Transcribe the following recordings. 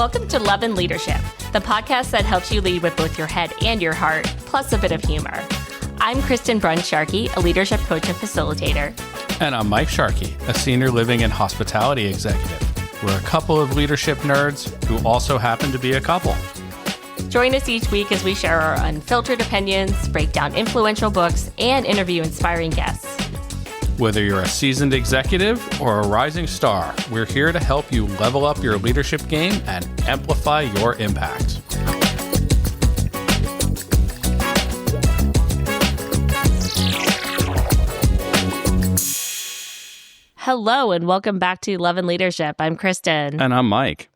Welcome to Love and Leadership, the podcast that helps you lead with both your head and your heart, plus a bit of humor. I'm Kristen Sharkey, a leadership coach and facilitator. And I'm Mike Sharkey, a senior living and hospitality executive. We're a couple of leadership nerds who also happen to be a couple. Join us each week as we share our unfiltered opinions, break down influential books, and interview inspiring guests. Whether you're a seasoned executive or a rising star, we're here to help you level up your leadership game and amplify your impact. Hello, and welcome back to Love and Leadership. I'm Kristen. And I'm Mike.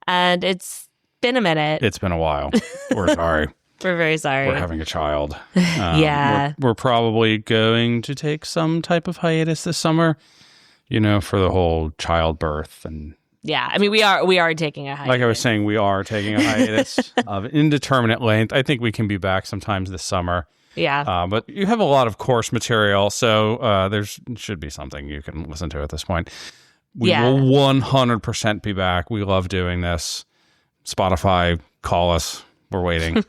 And it's been a minute. It's been a while. We're sorry. We're very sorry. We're having a child. Yeah. We're probably going to take some type of hiatus this summer, for the whole childbirth. And yeah, I mean, we are taking a hiatus. Like I was saying, we are taking a hiatus of indeterminate length. I think we can be back sometimes this summer. Yeah. But you have a lot of course material, so there should be something you can listen to at this point. We will 100% be back. We love doing this. Spotify, call us. We're waiting.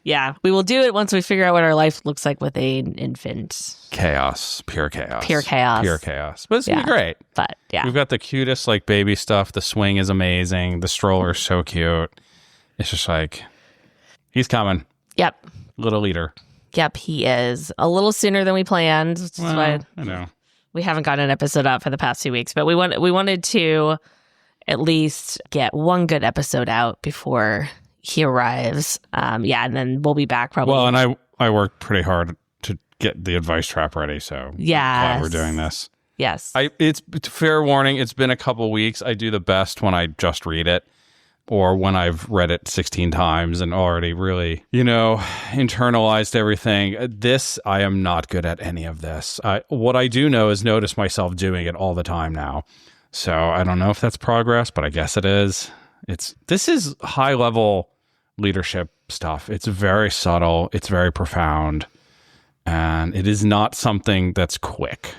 Yeah, we will do it once we figure out what our life looks like with an infant. Chaos. Pure chaos. Pure chaos. Pure chaos. But it's going to be great. But yeah. We've got the cutest baby stuff. The swing is amazing. The stroller is so cute. It's just he's coming. Yep. Little leader. Yep, he is. A little sooner than we planned. Which is why I know. We haven't gotten an episode out for the past 2 weeks, but we wanted to at least get one good episode out before he arrives. And then we'll be back probably. Well, and I worked pretty hard to get the advice trap ready, so I'm glad we're doing this. Yes. It's fair warning, it's been a couple weeks. I do the best when I just read it or when I've read it 16 times and already really, internalized everything. I am not good at any of this. What I do know is notice myself doing it all the time now. So I don't know if that's progress, but I guess it is. This is high level leadership stuff. It's very subtle. It's very profound. And it is not something that's quick.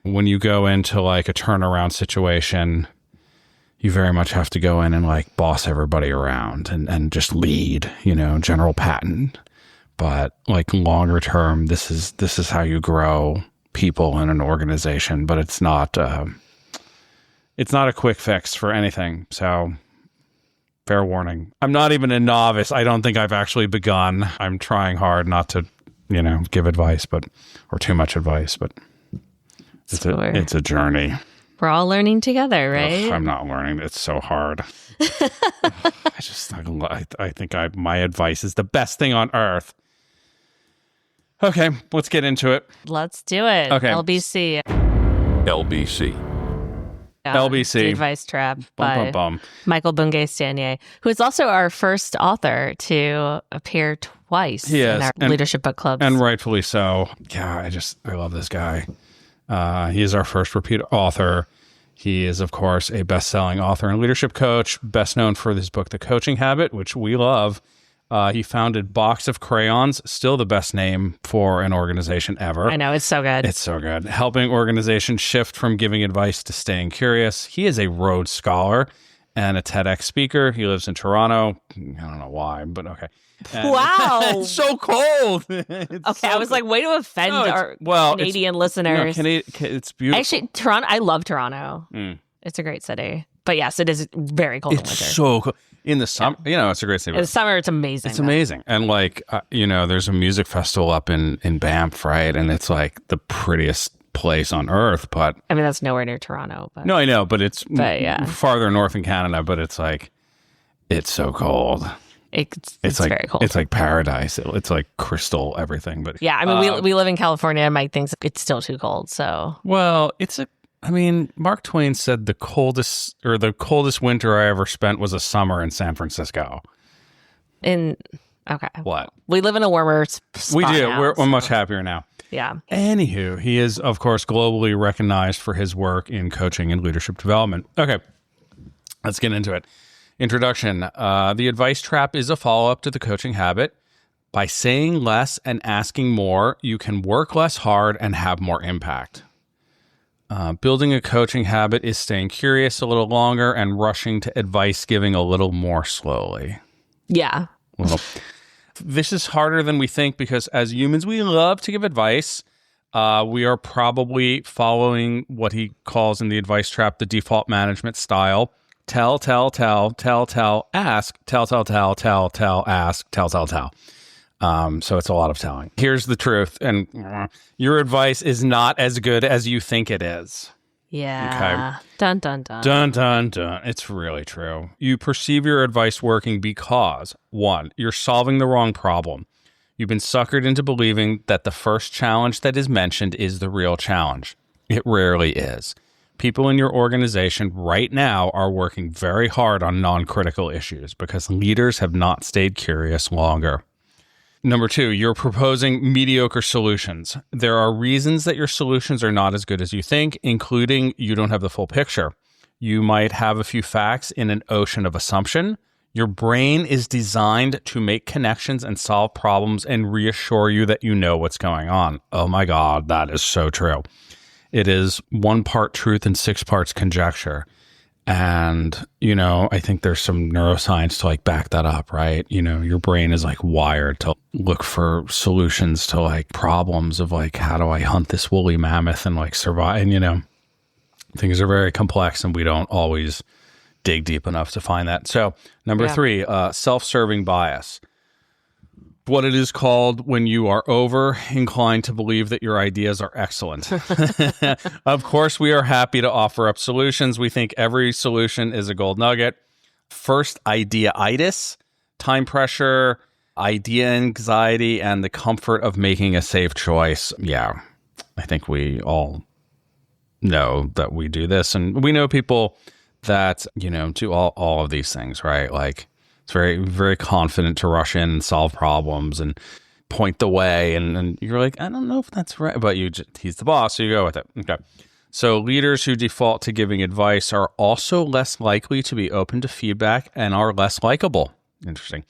When you go into a turnaround situation, you very much have to go in and boss everybody around and just lead, General Patton. But longer term, this is how you grow people in an organization, but it's not a quick fix for anything. So fair warning. I'm not even a novice. I don't think I've actually begun. I'm trying hard not to, give advice, or too much advice, but it's a journey. We're all learning together, right? Ugh, I'm not learning. It's so hard. I think my advice is the best thing on earth. Okay, let's get into it. Let's do it. Okay. LBC. LBC. The Advice Trap by bum. Michael Bungay Stanier, who is also our first author to appear twice in our leadership book clubs. And rightfully so. Yeah, I love this guy. He is our first repeat author. He is, of course, a best-selling author and leadership coach, best known for his book, The Coaching Habit, which we love. He founded Box of Crayons, still the best name for an organization ever. I know, it's so good. It's so good. Helping organizations shift from giving advice to staying curious. He is a Rhodes Scholar and a TEDx speaker. He lives in Toronto. I don't know why, but okay. Wow. It's so cold. I was way to offend our Canadian listeners. It's beautiful. Actually, Toronto, I love Toronto. It's a great city. But yes, it is very cold in winter. It's so cold. In the summer, it's a great city. In the summer, it's amazing. It's amazing. And there's a music festival up in Banff, right? And it's the prettiest place on earth. But I mean, that's nowhere near Toronto. But. No, I know. But it's farther north in Canada. But it's it's so cold. It's very cold. It's like paradise. It's like crystal everything. But yeah, I mean, we live in California. Mike thinks it's still too cold. So Mark Twain said the coldest winter I ever spent was a summer in San Francisco. What? We live in a warmer spot. We do. Now, we're much happier now. Yeah. Anywho, he is, of course, globally recognized for his work in coaching and leadership development. Okay, let's get into it. Introduction. The Advice Trap is a follow-up to The Coaching Habit. By saying less and asking more, you can work less hard and have more impact. Building a coaching habit is staying curious a little longer and rushing to advice giving a little more slowly. Yeah. Well, this is harder than we think because as humans, we love to give advice. We are probably following what he calls in the advice trap, the default management style. Tell, ask, tell, ask, tell. So it's a lot of telling. Here's the truth. And your advice is not as good as you think it is. Yeah. Okay. Dun, dun, dun. Dun, dun, dun. It's really true. You perceive your advice working because, 1, you're solving the wrong problem. You've been suckered into believing that the first challenge that is mentioned is the real challenge. It rarely is. People in your organization right now are working very hard on non-critical issues because leaders have not stayed curious longer. Number 2, you're proposing mediocre solutions. There are reasons that your solutions are not as good as you think, including you don't have the full picture. You might have a few facts in an ocean of assumption. Your brain is designed to make connections and solve problems and reassure you that you know what's going on. Oh my God, that is so true. It is 1 part truth and 6 parts conjecture. And, I think there's some neuroscience to back that up, right? Your brain is wired to look for solutions to problems of how do I hunt this woolly mammoth and survive? And, things are very complex and we don't always dig deep enough to find that. So number 3, self-serving bias. What it is called when you are over inclined to believe that your ideas are excellent. Of course, we are happy to offer up solutions. We think every solution is a gold nugget. First, idea-itis, time pressure, idea anxiety, and the comfort of making a safe choice. Yeah, I think we all know that we do this. And we know people that, do all of these things, right? It's very, very confident to rush in and solve problems and point the way. And you're I don't know if that's right, but he's the boss, so you go with it. Okay. So leaders who default to giving advice are also less likely to be open to feedback and are less likable. Interesting.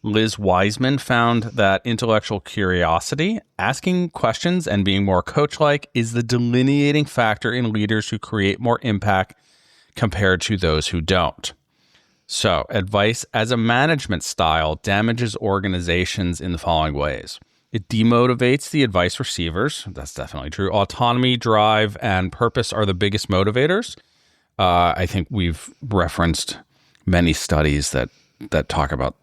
Liz Wiseman found that intellectual curiosity, asking questions, and being more coach-like is the delineating factor in leaders who create more impact compared to those who don't. So, advice as a management style damages organizations in the following ways. It demotivates the advice receivers. That's definitely true. Autonomy, drive, and purpose are the biggest motivators. I think we've referenced many studies that talk about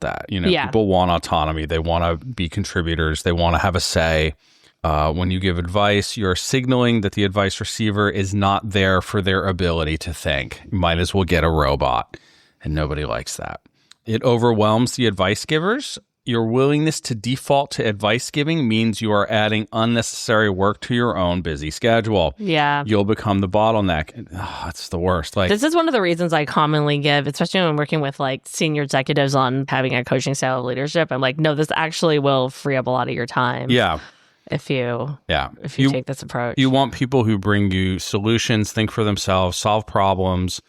that. People want autonomy. They want to be contributors. They want to have a say. When you give advice, you're signaling that the advice receiver is not there for their ability to think. You might as well get a robot, and nobody likes that. It overwhelms the advice givers. Your willingness to default to advice giving means you are adding unnecessary work to your own busy schedule. Yeah. You'll become the bottleneck. Oh, it's the worst. This is one of the reasons I commonly give, especially when working with senior executives on having a coaching style of leadership. I'm no, this actually will free up a lot of your time. Yeah. If you take this approach. You want people who bring you solutions, think for themselves, solve problems,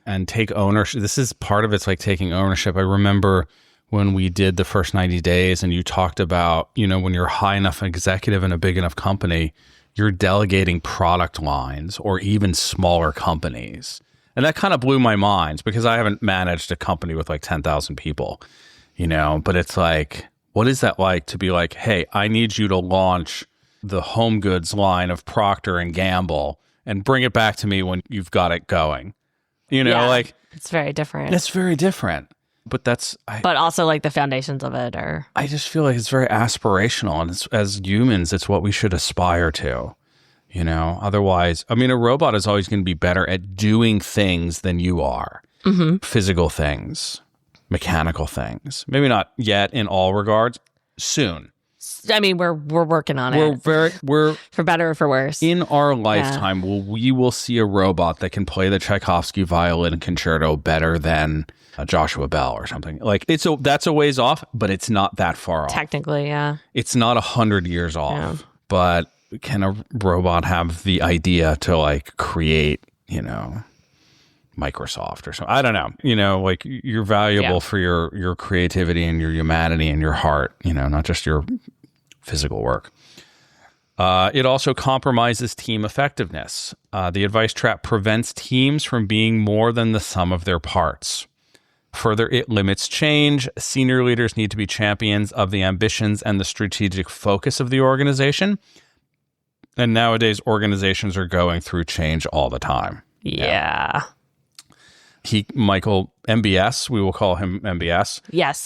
and take ownership. This is part of it's taking ownership. I remember when we did the first 90 days and you talked about, when you're high enough executive in a big enough company, you're delegating product lines or even smaller companies. And that kind of blew my mind because I haven't managed a company with 10,000 people, but it's what is that like to be hey, I need you to launch the home goods line of Procter and Gamble and bring it back to me when you've got it going? It's very different. It's very different. But but also the foundations of it are. I just feel it's very aspirational, and as humans, it's what we should aspire to. Otherwise, a robot is always going to be better at doing things than you are. Mm-hmm. Physical things, mechanical things. Maybe not yet in all regards. Soon. We're working on it. We're for better or for worse. In our lifetime, we will see a robot that can play the Tchaikovsky violin concerto better than Joshua Bell or something. That's a ways off, but it's not that far off. Technically, yeah. It's not 100 years off, but can a robot have the idea to create, Microsoft or something? I don't know. You're valuable for your creativity and your humanity and your heart, not just your physical work. It also compromises team effectiveness. The advice trap prevents teams from being more than the sum of their parts. Further, it limits change. Senior leaders need to be champions of the ambitions and the strategic focus of the organization. And nowadays, organizations are going through change all the time. Yeah. Michael MBS, we will call him MBS. Yes,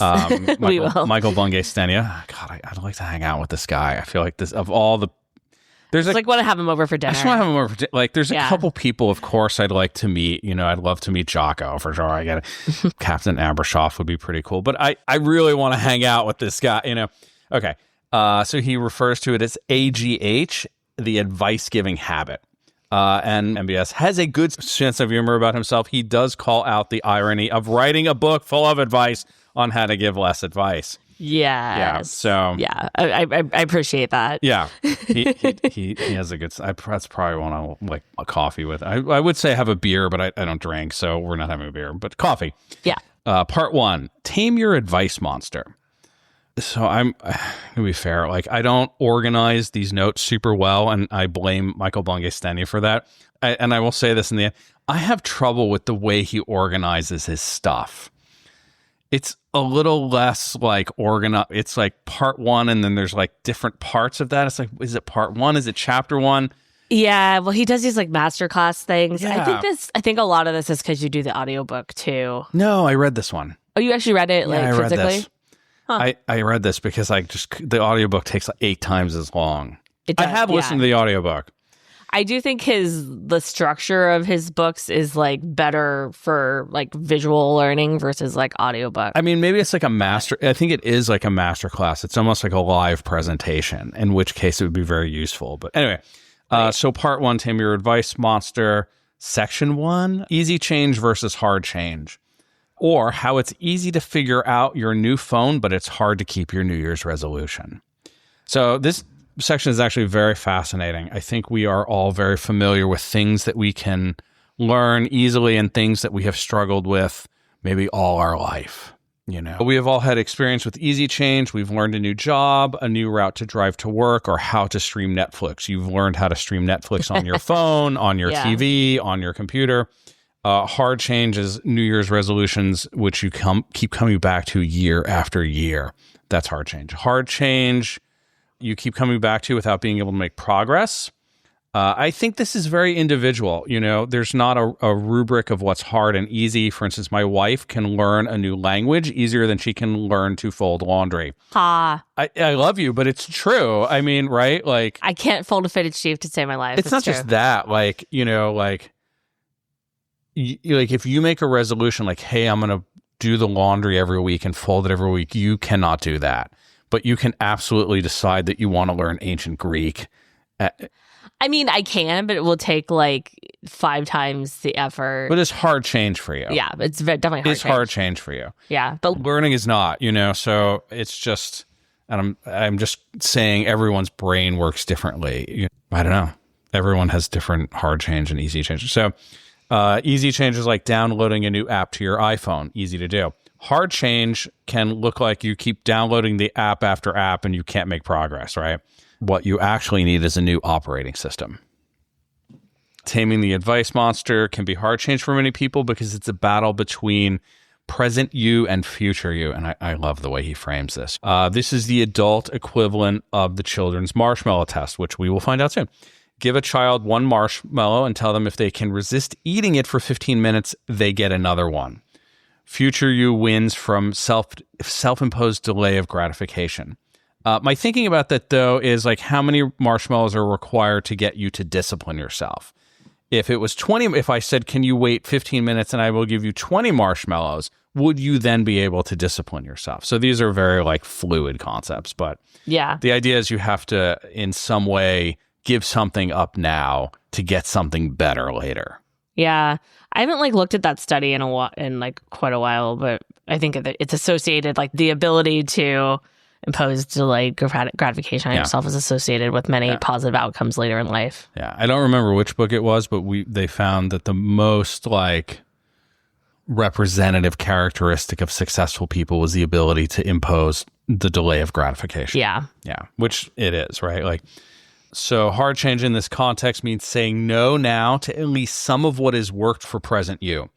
we will. Michael Bungay Stanier. God, I'd like to hang out with this guy. I feel like this, of all the... There's like want to have him over for dinner. I just want to have him over for dinner. Like, there's a couple people, of course, I'd like to meet. I'd love to meet Jocko, for sure. I get it. Captain Abershoff would be pretty cool. But I really want to hang out with this guy, Okay. So he refers to it as AGH, the advice-giving habit. And MBS has a good sense of humor about himself. He does call out the irony of writing a book full of advice on how to give less advice. Yes. Yeah. So yeah, I appreciate that. Yeah. He has a good. That's probably one I like a coffee with. I would say have a beer, but I don't drink, so we're not having a beer. But coffee. Yeah. Part 1: Tame your advice monster. So I'm gonna be fair. Like, I don't organize these notes super well, and I blame Michael Bungay Stanier for that. And I will say this in the end: I have trouble with the way he organizes his stuff. It's a little less like organized. It's like part 1, and then there's like different parts of that. It's like, is it part 1? Is it chapter 1? Yeah, well, he does these like masterclass things. Yeah. I think a lot of this is because you do the audiobook too. No, I read this one. Oh, you actually read it I read physically? this. Huh. I read this because the audiobook takes like 8 times as long. It does, I have listened to the audiobook. I do think the structure of his books is like better for like visual learning versus like audiobook. I mean, maybe it's like I think it is like a master class. It's almost like a live presentation, in which case it would be very useful. But anyway, so part 1, Tame Your Advice Monster. Section 1, easy change versus hard change. Or how it's easy to figure out your new phone, but it's hard to keep your New Year's resolution. So this section is actually very fascinating. I think we are all very familiar with things that we can learn easily and things that we have struggled with maybe all our life. We have all had experience with easy change. We've learned a new job, a new route to drive to work, or how to stream Netflix. You've learned how to stream Netflix on your phone, on your TV, on your computer. Hard change is New Year's resolutions, which you keep coming back to year after year. That's hard change. Hard change, you keep coming back to without being able to make progress. I think this is very individual. There's not a rubric of what's hard and easy. For instance, my wife can learn a new language easier than she can learn to fold laundry. I love you, but it's true. I mean, right? Like, I can't fold a fitted sheet to save my life. It's not true. Just that. Like, like if you make a resolution like, hey, I'm going to do the laundry every week and fold it every week, you cannot do that. But you can absolutely decide that you want to learn ancient Greek. I mean, I can, but it will take like 5 times the effort. But it's hard change for you. Yeah, it's definitely hard. It's hard change for you. Yeah, but learning is not, so it's just, and I'm just saying everyone's brain works differently. I don't know. Everyone has different hard change and easy change. So easy change is like downloading a new app to your iPhone. Easy to do. Hard change can look like you keep downloading the app after app and you can't make progress, right? What you actually need is a new operating system. Taming the advice monster can be hard change for many people because it's a battle between present you and future you. And I love the way he frames this. This is the adult equivalent of the children's marshmallow test, which we will find out soon. Give a child 1 marshmallow and tell them if they can resist eating it for 15 minutes, they get another one. Future you wins from self-imposed delay of gratification. My thinking about that, though, is like how many marshmallows are required to get you to discipline yourself. If it was 20, if I said, can you wait 15 minutes and I will give you 20 marshmallows, would you then be able to discipline yourself? So these are very like fluid concepts, but yeah, the idea is you have to in some way give something up now to get something better later. Yeah. I haven't like looked at that study in like quite a while, but I think it's associated, like the ability to impose delayed gratification on yourself is associated with many positive outcomes later in life. Yeah. I don't remember which book it was, but they found that the most like representative characteristic of successful people was the ability to impose the delay of gratification. Yeah. Yeah. Which it is, right? Like So hard change in this context means saying no now to at least some of what has worked for present you.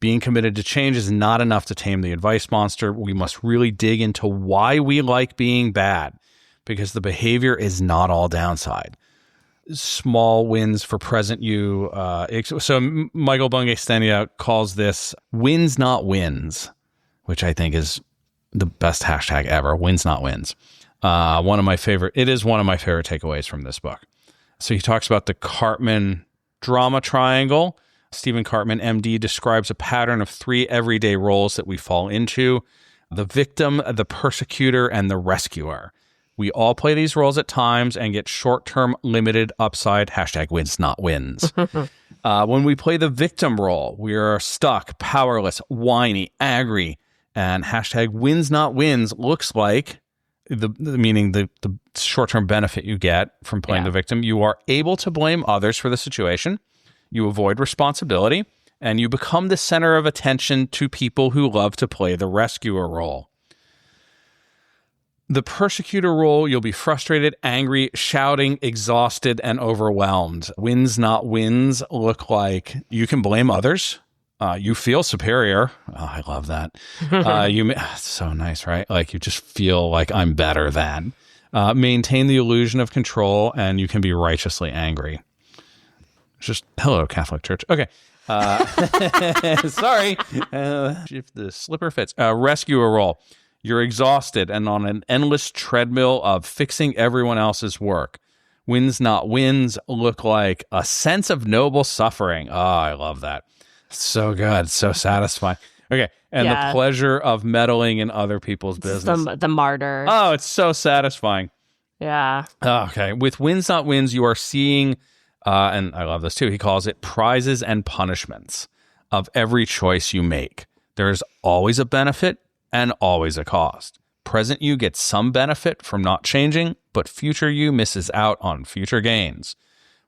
Being committed to change is not enough to tame the advice monster. We must really dig into why we like being bad, because the behavior is not all downside. Small wins for present you. So Michael Bungay Stanier calls this wins not wins, which I think is the best hashtag ever. Wins not wins. It is one of my favorite takeaways from this book. So he talks about the Cartman drama triangle. Stephen Cartman, MD, describes a pattern of 3 everyday roles that we fall into: the victim, the persecutor, and the rescuer. We all play these roles at times and get short-term limited upside, hashtag wins not wins. When we play the victim role, we are stuck, powerless, whiny, angry, and hashtag wins not wins looks like meaning the short-term benefit you get from playing the victim. You are able to blame others for the situation. You avoid responsibility, and you become the center of attention to people who love to play the rescuer role. The persecutor role, you'll be frustrated, angry, shouting, exhausted, and overwhelmed. Wins not wins look like you can blame others. You feel superior. Oh, I love that. So nice, right? Like you just feel like I'm better than. Maintain the illusion of control, and you can be righteously angry. Just hello, Catholic Church. Okay. Sorry. If the slipper fits. Rescuer role. You're exhausted and on an endless treadmill of fixing everyone else's work. Wins not wins look like a sense of noble suffering. Oh, I love that. So good. So satisfying. Okay. And the pleasure of meddling in other people's business. The martyr. Oh, it's so satisfying. Yeah. Okay. With wins not wins, you are seeing, and I love this too, he calls it prizes and punishments of every choice you make. There's always a benefit and always a cost. Present you gets some benefit from not changing, but future you misses out on future gains.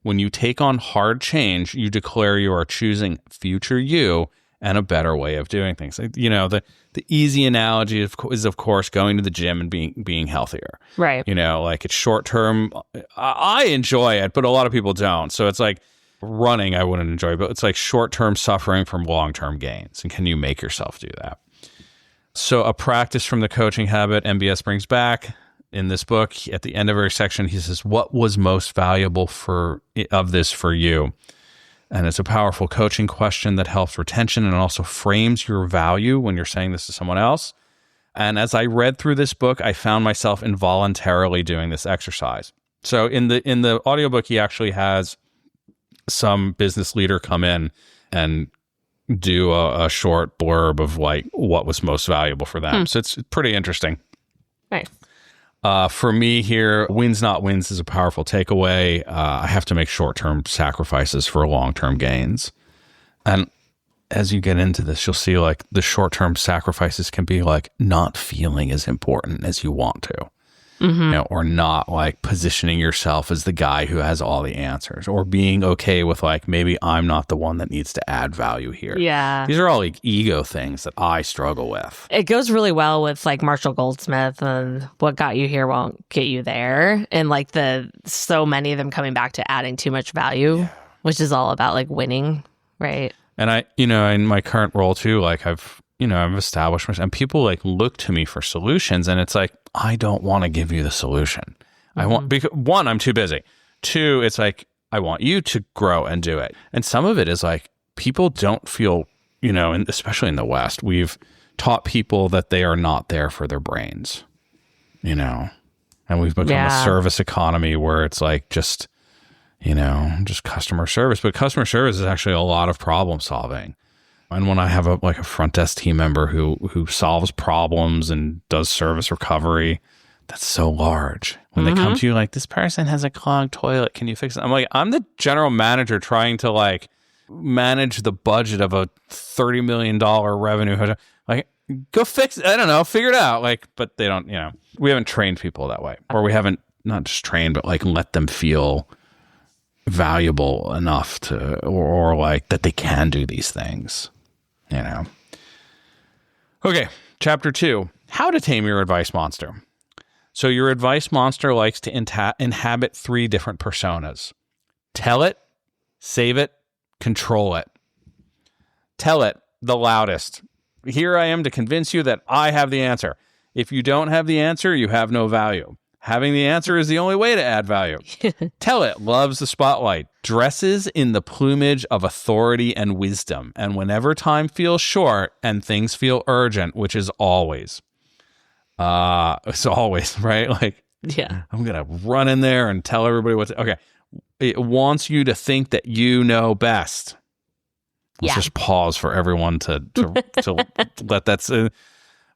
When you take on hard change, you declare you are choosing future you and a better way of doing things. You know, the easy analogy is, of course, going to the gym and being healthier. Right. You know, like it's short term. I enjoy it, but a lot of people don't. So it's like running I wouldn't enjoy, but it's like short term suffering from long term gains. And can you make yourself do that? So a practice from the coaching habit MBS brings back in this book, at the end of every section, he says, what was most valuable of this for you? And it's a powerful coaching question that helps retention and also frames your value when you're saying this to someone else. And as I read through this book, I found myself involuntarily doing this exercise. So in the audiobook, he actually has some business leader come in and do a short blurb of like what was most valuable for them. So it's pretty interesting. Nice. For me here, wins not wins is a powerful takeaway. I have to make short-term sacrifices for long-term gains. And as you get into this, you'll see like the short-term sacrifices can be like not feeling as important as you want to. You know, or not like positioning yourself as the guy who has all the answers, or being okay with like, maybe I'm not the one that needs to add value here. Yeah. These are all like ego things that I struggle with. It goes really well with like Marshall Goldsmith and what got you here won't get you there. And like so many of them coming back to adding too much value, which is all about like winning. Right. And I, you know, in my current role too, like I've established myself, and people like look to me for solutions, and it's like, I don't want to give you the solution. Because one, I'm too busy. Two, it's like, I want you to grow and do it. And some of it is like, people don't feel, you know, and especially in the West, we've taught people that they are not there for their brains, you know, and we've become a service economy where it's like just, you know, just customer service. But customer service is actually a lot of problem solving. And when I have a front desk team member who solves problems and does service recovery, that's so large. When they come to you like, this person has a clogged toilet, can you fix it? I'm like, I'm the general manager trying to like manage the budget of a $30 million revenue. Like, go fix it. I don't know, figure it out. Like, but they don't, you know, we haven't trained people that way, or we haven't not just trained, but like let them feel valuable enough to, or like that they can do these things. You know. Okay, chapter 2, how to tame your advice monster. So your advice monster likes to inhabit 3 different personas. Tell it, save it, control it. Tell it the loudest. Here I am to convince you that I have the answer. If you don't have the answer, you have no value. Having the answer is the only way to add value. Tell it loves the spotlight, dresses in the plumage of authority and wisdom, and whenever time feels short and things feel urgent, which is always. It's always, right? Like, yeah, I'm going to run in there and tell everybody okay. It wants you to think that you know best. Let's just pause for everyone to let that.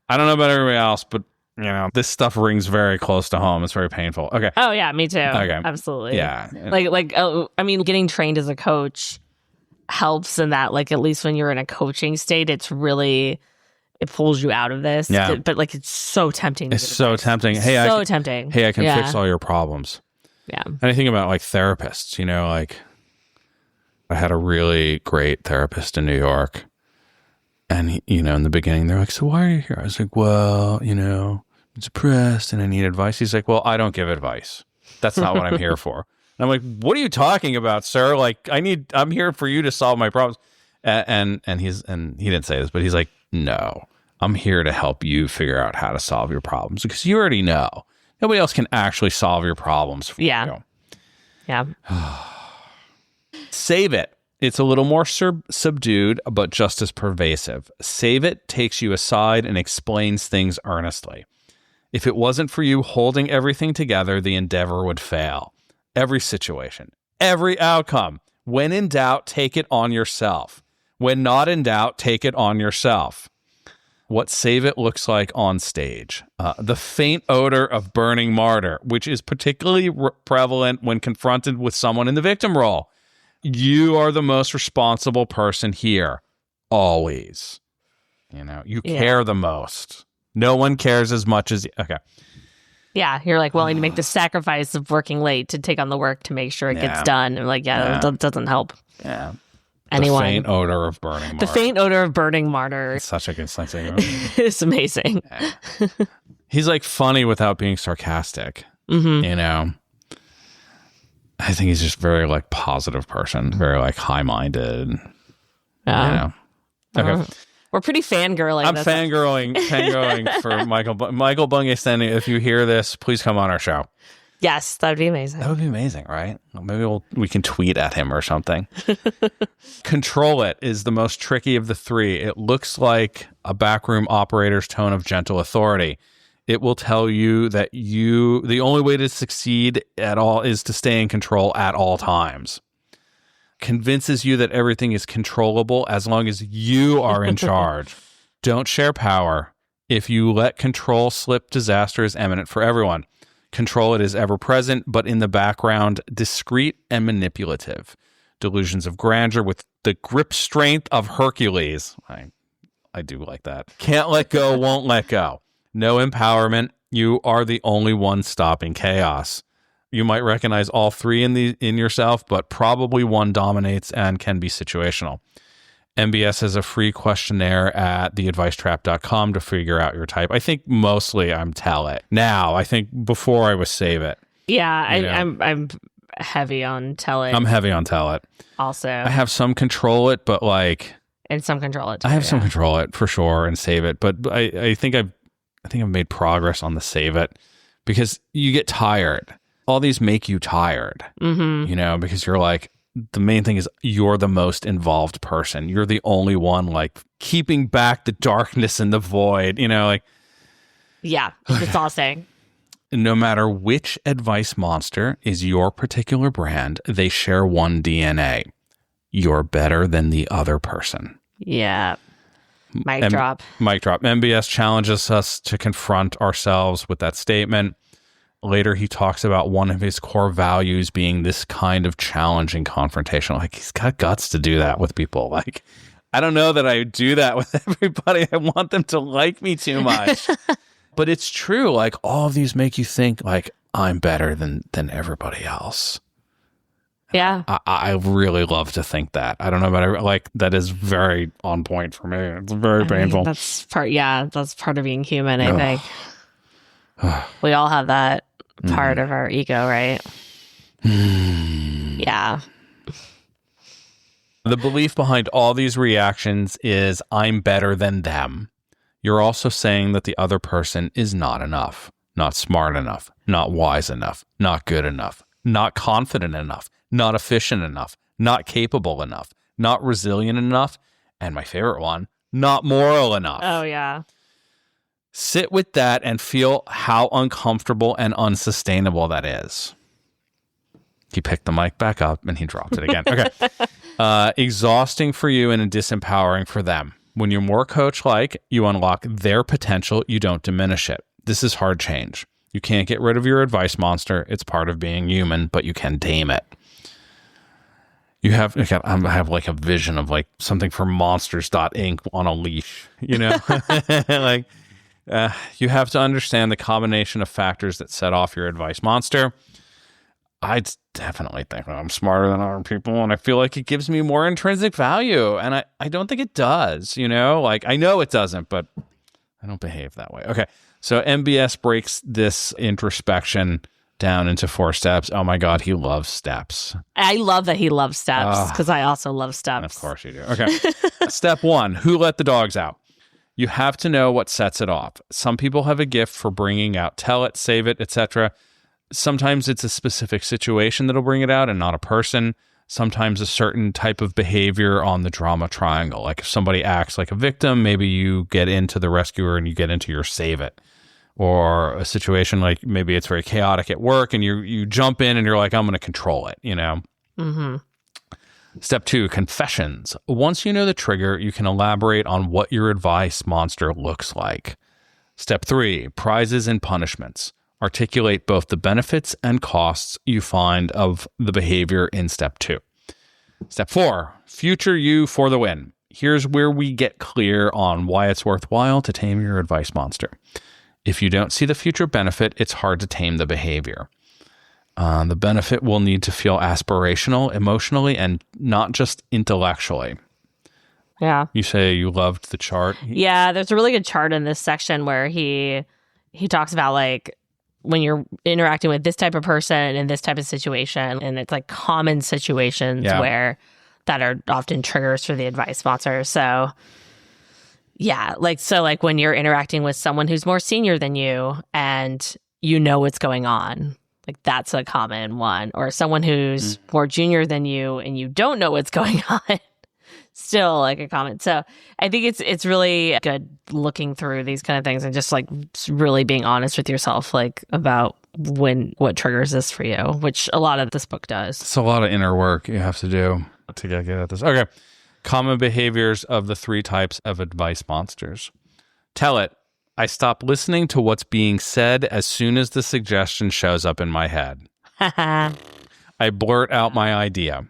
I don't know about everybody else, but this stuff rings very close to home. It's very painful. Okay. Oh yeah, me too. Okay. Absolutely. Yeah. Getting trained as a coach helps in that. Like, at least when you're in a coaching state, it pulls you out of this. Yeah. But like, it's so tempting. It's so tempting. Hey, tempting. Hey, I can fix all your problems. Yeah. And I think about like therapists. Like I had a really great therapist in New York. And, in the beginning, they're like, so why are you here? I was like, well, I'm depressed and I need advice. He's like, well, I don't give advice. That's not what I'm here for. And I'm like, what are you talking about, sir? Like, I'm here for you to solve my problems. And he didn't say this, but he's like, no, I'm here to help you figure out how to solve your problems because you already know. Nobody else can actually solve your problems for you. Yeah. Save it. It's a little more subdued, but just as pervasive. Save it takes you aside and explains things earnestly. If it wasn't for you holding everything together, the endeavor would fail. Every situation, every outcome. When in doubt, take it on yourself. When not in doubt, take it on yourself. What save it looks like on stage. The faint odor of burning martyr, which is particularly prevalent when confronted with someone in the victim role. You are the most responsible person here. Always. You care the most. No one cares as much as you. Okay. Yeah. You're like willing to make the sacrifice of working late to take on the work to make sure it gets done. And like, that doesn't help. Yeah. Anyone. The faint odor of burning martyr. The faint odor of burning martyr. It's such a good thing. It's amazing. Yeah. He's like funny without being sarcastic. Mm-hmm. I think he's just very like positive person, very like high-minded. Okay. We're pretty fangirling. I'm fangirling for Michael Bungay Stanier. If you hear this, please come on our show. Yes, that would be amazing. That would be amazing, right? Maybe we can tweet at him or something. Control it is the most tricky of the 3. It looks like a backroom operator's tone of gentle authority. It will tell you that the only way to succeed at all is to stay in control at all times. Convinces you that everything is controllable as long as you are in charge. Don't share power. If you let control slip, disaster is imminent for everyone. Control it is ever present, but in the background, discreet and manipulative. Delusions of grandeur with the grip strength of Hercules. I do like that. Can't let go, won't let go. No empowerment. You are the only one stopping chaos. You might recognize all 3 in yourself, but probably one dominates and can be situational. MBS has a free questionnaire at theadvicetrap.com to figure out your type. I think mostly I'm tell it. Now, I think before I was save it. Yeah, I'm heavy on tell it. I'm heavy on tell it. Also. I have some control it, but like... And some control it too, I have some control it for sure and save it, but I think I've made progress on the save it because you get tired. All these make you tired, because you're like, the main thing is you're the most involved person. You're the only one like keeping back the darkness and the void, Yeah, it's exhausting. No matter which advice monster is your particular brand, they share one DNA. You're better than the other person. Yeah. Mic drop. Mic drop. MBS challenges us to confront ourselves with that statement. Later, he talks about one of his core values being this kind of challenging confrontation. Like, he's got guts to do that with people. Like, I don't know that I do that with everybody. I want them to like me too much. But it's true. Like, all of these make you think, like, I'm better than everybody else. Yeah. I really love to think that. I don't know about like that is very on point for me. It's very painful. That's part of being human, I think. We all have that part of our ego, right? Yeah. The belief behind all these reactions is I'm better than them. You're also saying that the other person is not enough, not smart enough, not wise enough, not good enough, not confident enough, not efficient enough, not capable enough, not resilient enough, and my favorite one, not moral enough. Oh, yeah. Sit with that and feel how uncomfortable and unsustainable that is. He picked the mic back up and he dropped it again. Okay. Exhausting for you and disempowering for them. When you're more coach-like, you unlock their potential. You don't diminish it. This is hard change. You can't get rid of your advice monster. It's part of being human, but you can tame it. I have like a vision of like something for Monsters Inc. on a leash, you know? Like, you have to understand the combination of factors that set off your advice monster. I definitely think I'm smarter than other people, and I feel like it gives me more intrinsic value, and I don't think it does, you know? Like, I know it doesn't, but I don't behave that way. Okay, so MBS breaks this introspection down into 4 steps. Oh my God, he loves steps. I love that he loves steps, because I also love steps. Of course you do. Okay. Step 1, who let the dogs out? You have to know what sets it off. Some people have a gift for bringing out, tell it, save it, etc. Sometimes it's a specific situation that'll bring it out and not a person. Sometimes a certain type of behavior on the drama triangle. Like if somebody acts like a victim, maybe you get into the rescuer and you get into your save it. Or a situation like maybe it's very chaotic at work and you jump in and you're like, I'm going to control it, you know? Mm-hmm. Step 2, confessions. Once you know the trigger, you can elaborate on what your advice monster looks like. Step 3, prizes and punishments. Articulate both the benefits and costs you find of the behavior in step 2. Step 4, future you for the win. Here's where we get clear on why it's worthwhile to tame your advice monster. If you don't see the future benefit, it's hard to tame the behavior. The benefit will need to feel aspirational, emotionally, and not just intellectually. Yeah. You say you loved the chart? Yeah, there's a really good chart in this section where he talks about like when you're interacting with this type of person in this type of situation, and it's like common situations where that are often triggers for the advice sponsor. So yeah, like when you're interacting with someone who's more senior than you and you know what's going on, like that's a common one. Or someone who's more junior than you and you don't know what's going on. Still like a comment. So I think it's really good looking through these kind of things and just like really being honest with yourself, like about what triggers this for you, which a lot of this book does. It's a lot of inner work you have to do to get at this. Okay. Common behaviors of the 3 types of advice monsters. Tell it. I stop listening to what's being said as soon as the suggestion shows up in my head. I blurt out my idea.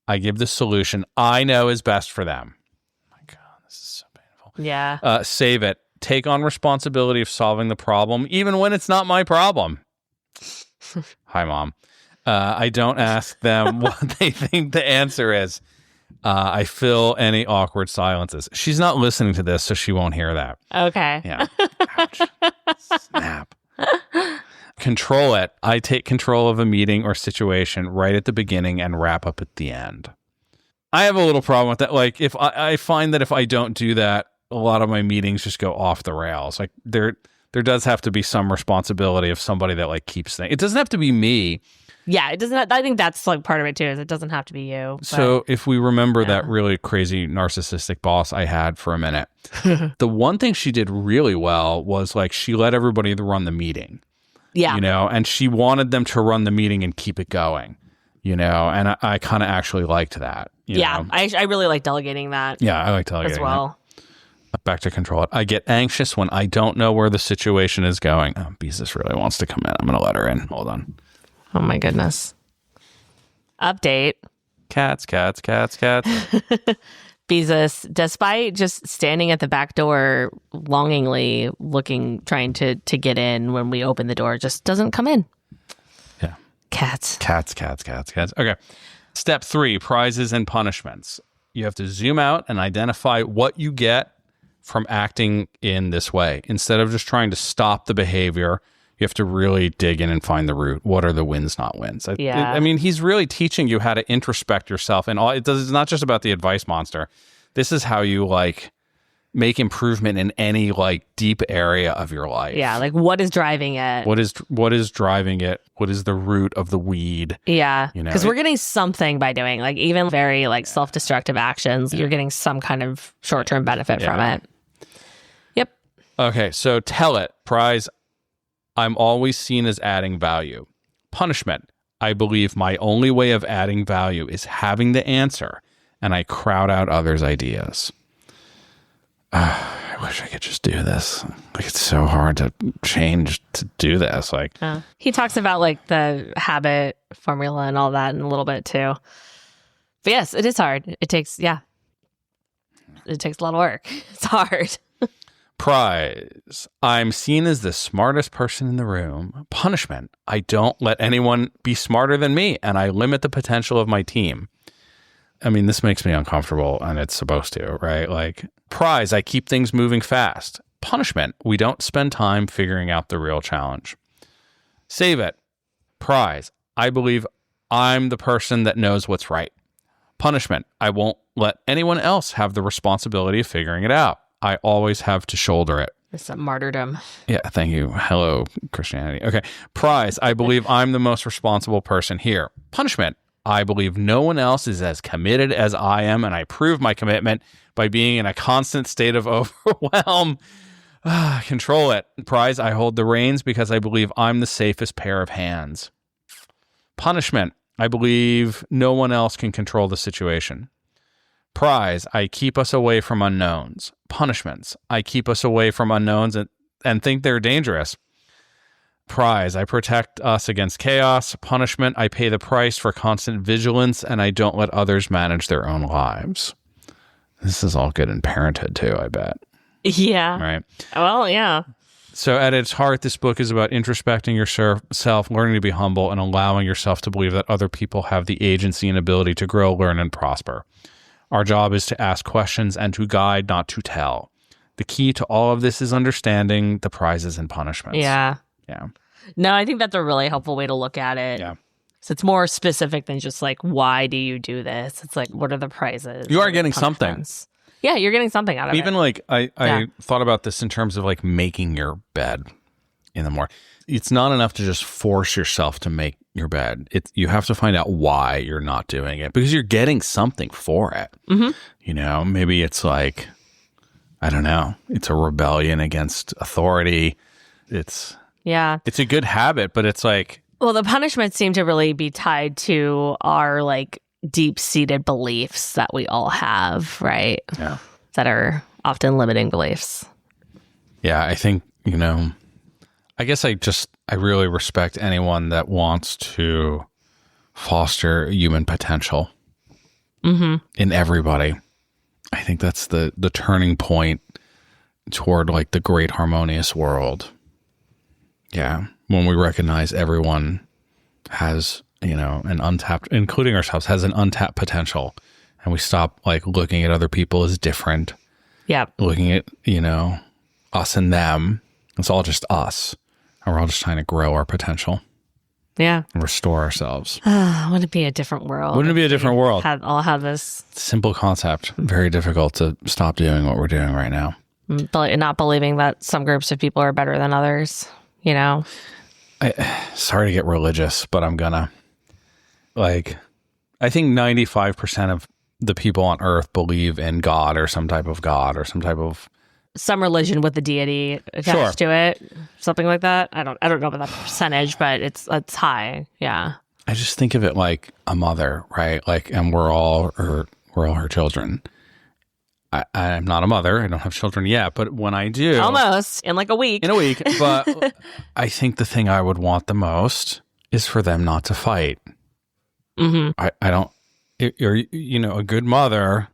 I give the solution I know is best for them. Oh my God, this is so painful. Yeah. Save it. Take on responsibility of solving the problem, even when it's not my problem. Hi, Mom. I don't ask them what they think the answer is. I fill any awkward silences. She's not listening to this, so she won't hear that. Okay. Yeah. Ouch. Snap. Control it. I take control of a meeting or situation right at the beginning and wrap up at the end. I have a little problem with that. Like, if I find that if I don't do that, a lot of my meetings just go off the rails. Like, there does have to be some responsibility of somebody that like keeps things. It doesn't have to be me. Yeah, it doesn't. I think that's like part of it too. Is it doesn't have to be you. But, so if we remember that really crazy narcissistic boss I had for a minute, the one thing she did really well was like she let everybody run the meeting. Yeah. You know, and she wanted them to run the meeting and keep it going, you know, and I kind of actually liked that. You know? I really like delegating that. Yeah, I like delegating as well. That. Back to control it. I get anxious when I don't know where the situation is going. Oh, Beezus really wants to come in. I'm going to let her in. Hold on. Oh my goodness. Update. Cats. Beezus, despite just standing at the back door longingly trying to get in when we open the door, just doesn't come in. Yeah. Cats. Okay. Step 3, prizes and punishments. You have to zoom out and identify what you get from acting in this way. Instead of just trying to stop the behavior, You have to really dig in and find the root. What are the wins, not wins? I mean, he's really teaching you how to introspect yourself, and it's not just about the advice monster. This is how you like make improvement in any like deep area of your life. Yeah, like what is driving it? What is driving it? What is the root of the weed? Yeah, because we're getting something by doing like even very like self-destructive actions. You're getting some kind of short-term benefit from it. Yep. Okay, so tell it. Prize. I'm always seen as adding value. Punishment. I believe my only way of adding value is having the answer, and I crowd out others' ideas. I wish I could just do this. Like, it's so hard to change to do this. Like, he talks about like the habit formula and all that in a little bit too. But yes, it is hard. It takes a lot of work. It's hard. Prize. I'm seen as the smartest person in the room. Punishment. I don't let anyone be smarter than me, and I limit the potential of my team. I mean, this makes me uncomfortable, and it's supposed to, right? Like, prize. I keep things moving fast. Punishment. We don't spend time figuring out the real challenge. Save it. Prize. I believe I'm the person that knows what's right. Punishment. I won't let anyone else have the responsibility of figuring it out. I always have to shoulder it. It's a martyrdom. Yeah, thank you. Hello, Christianity. Okay. Prize. I believe I'm the most responsible person here. Punishment. I believe no one else is as committed as I am, and I prove my commitment by being in a constant state of overwhelm. Control it. Prize. I hold the reins because I believe I'm the safest pair of hands. Punishment. I believe no one else can control the situation. Prize. I keep us away from unknowns. Punishments. I keep us away from unknowns and think they're dangerous. Prize. I protect us against chaos. Punishment. I pay the price for constant vigilance, and I don't let others manage their own lives. This is all good in parenthood too, I bet. Yeah. Right. Well, yeah. So at its heart, this book is about introspecting yourself, learning to be humble, and allowing yourself to believe that other people have the agency and ability to grow, learn, and prosper. Our job is to ask questions and to guide, not to tell. The key to all of this is understanding the prizes and punishments. Yeah. Yeah. No, I think that's a really helpful way to look at it. Yeah. So it's more specific than just like, why do you do this? It's like, what are the prizes? You are getting something. Yeah, you're getting something out of it. Even like, I thought about this in terms of like making your bed in the morning. It's not enough to just force yourself to make your bed. You have to find out why you're not doing it, because you're getting something for it. Mm-hmm. You know, maybe it's like, I don't know, it's a rebellion against authority. It's a good habit, but it's like, well, the punishments seem to really be tied to our like deep-seated beliefs that we all have, right? Yeah. That are often limiting beliefs. Yeah, I think, you know, I guess I really respect anyone that wants to foster human potential in everybody. I think that's the turning point toward like the great harmonious world. Yeah. When we recognize everyone has, you know, an untapped, including ourselves, has an untapped potential, and we stop like looking at other people as different. Yeah. Looking at, you know, us and them. It's all just us. And we're all just trying to grow our potential. Yeah. And restore ourselves. Wouldn't it be a different world? Wouldn't it be a different world? All have this simple concept. Very difficult to stop doing what we're doing right now. Not believing that some groups of people are better than others, you know? Sorry to get religious, but I'm gonna. Like, I think 95% of the people on earth believe in God or some type of God or some type of... Some religion with the deity attached to it, something like that. I don't know about that percentage, but it's high. Yeah. I just think of it like a mother, right? Like, and we're all her children. I'm not a mother. I don't have children yet, but when I do, almost in like a week. But I think the thing I would want the most is for them not to fight. Mm-hmm. I don't. You know, a good mother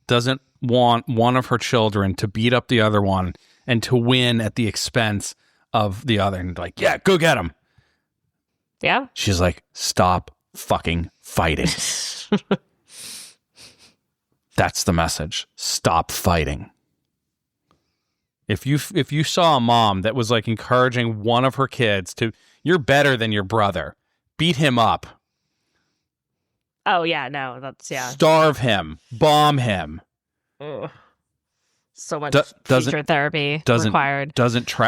doesn't want one of her children to beat up the other one and to win at the expense of the other. And like, yeah, go get him. Yeah. She's like, stop fucking fighting. That's the message. Stop fighting. If you saw a mom that was like encouraging one of her kids to, you're better than your brother, beat him up. Oh yeah, no, that's Starve him, bomb him. Ugh. So much future therapy required.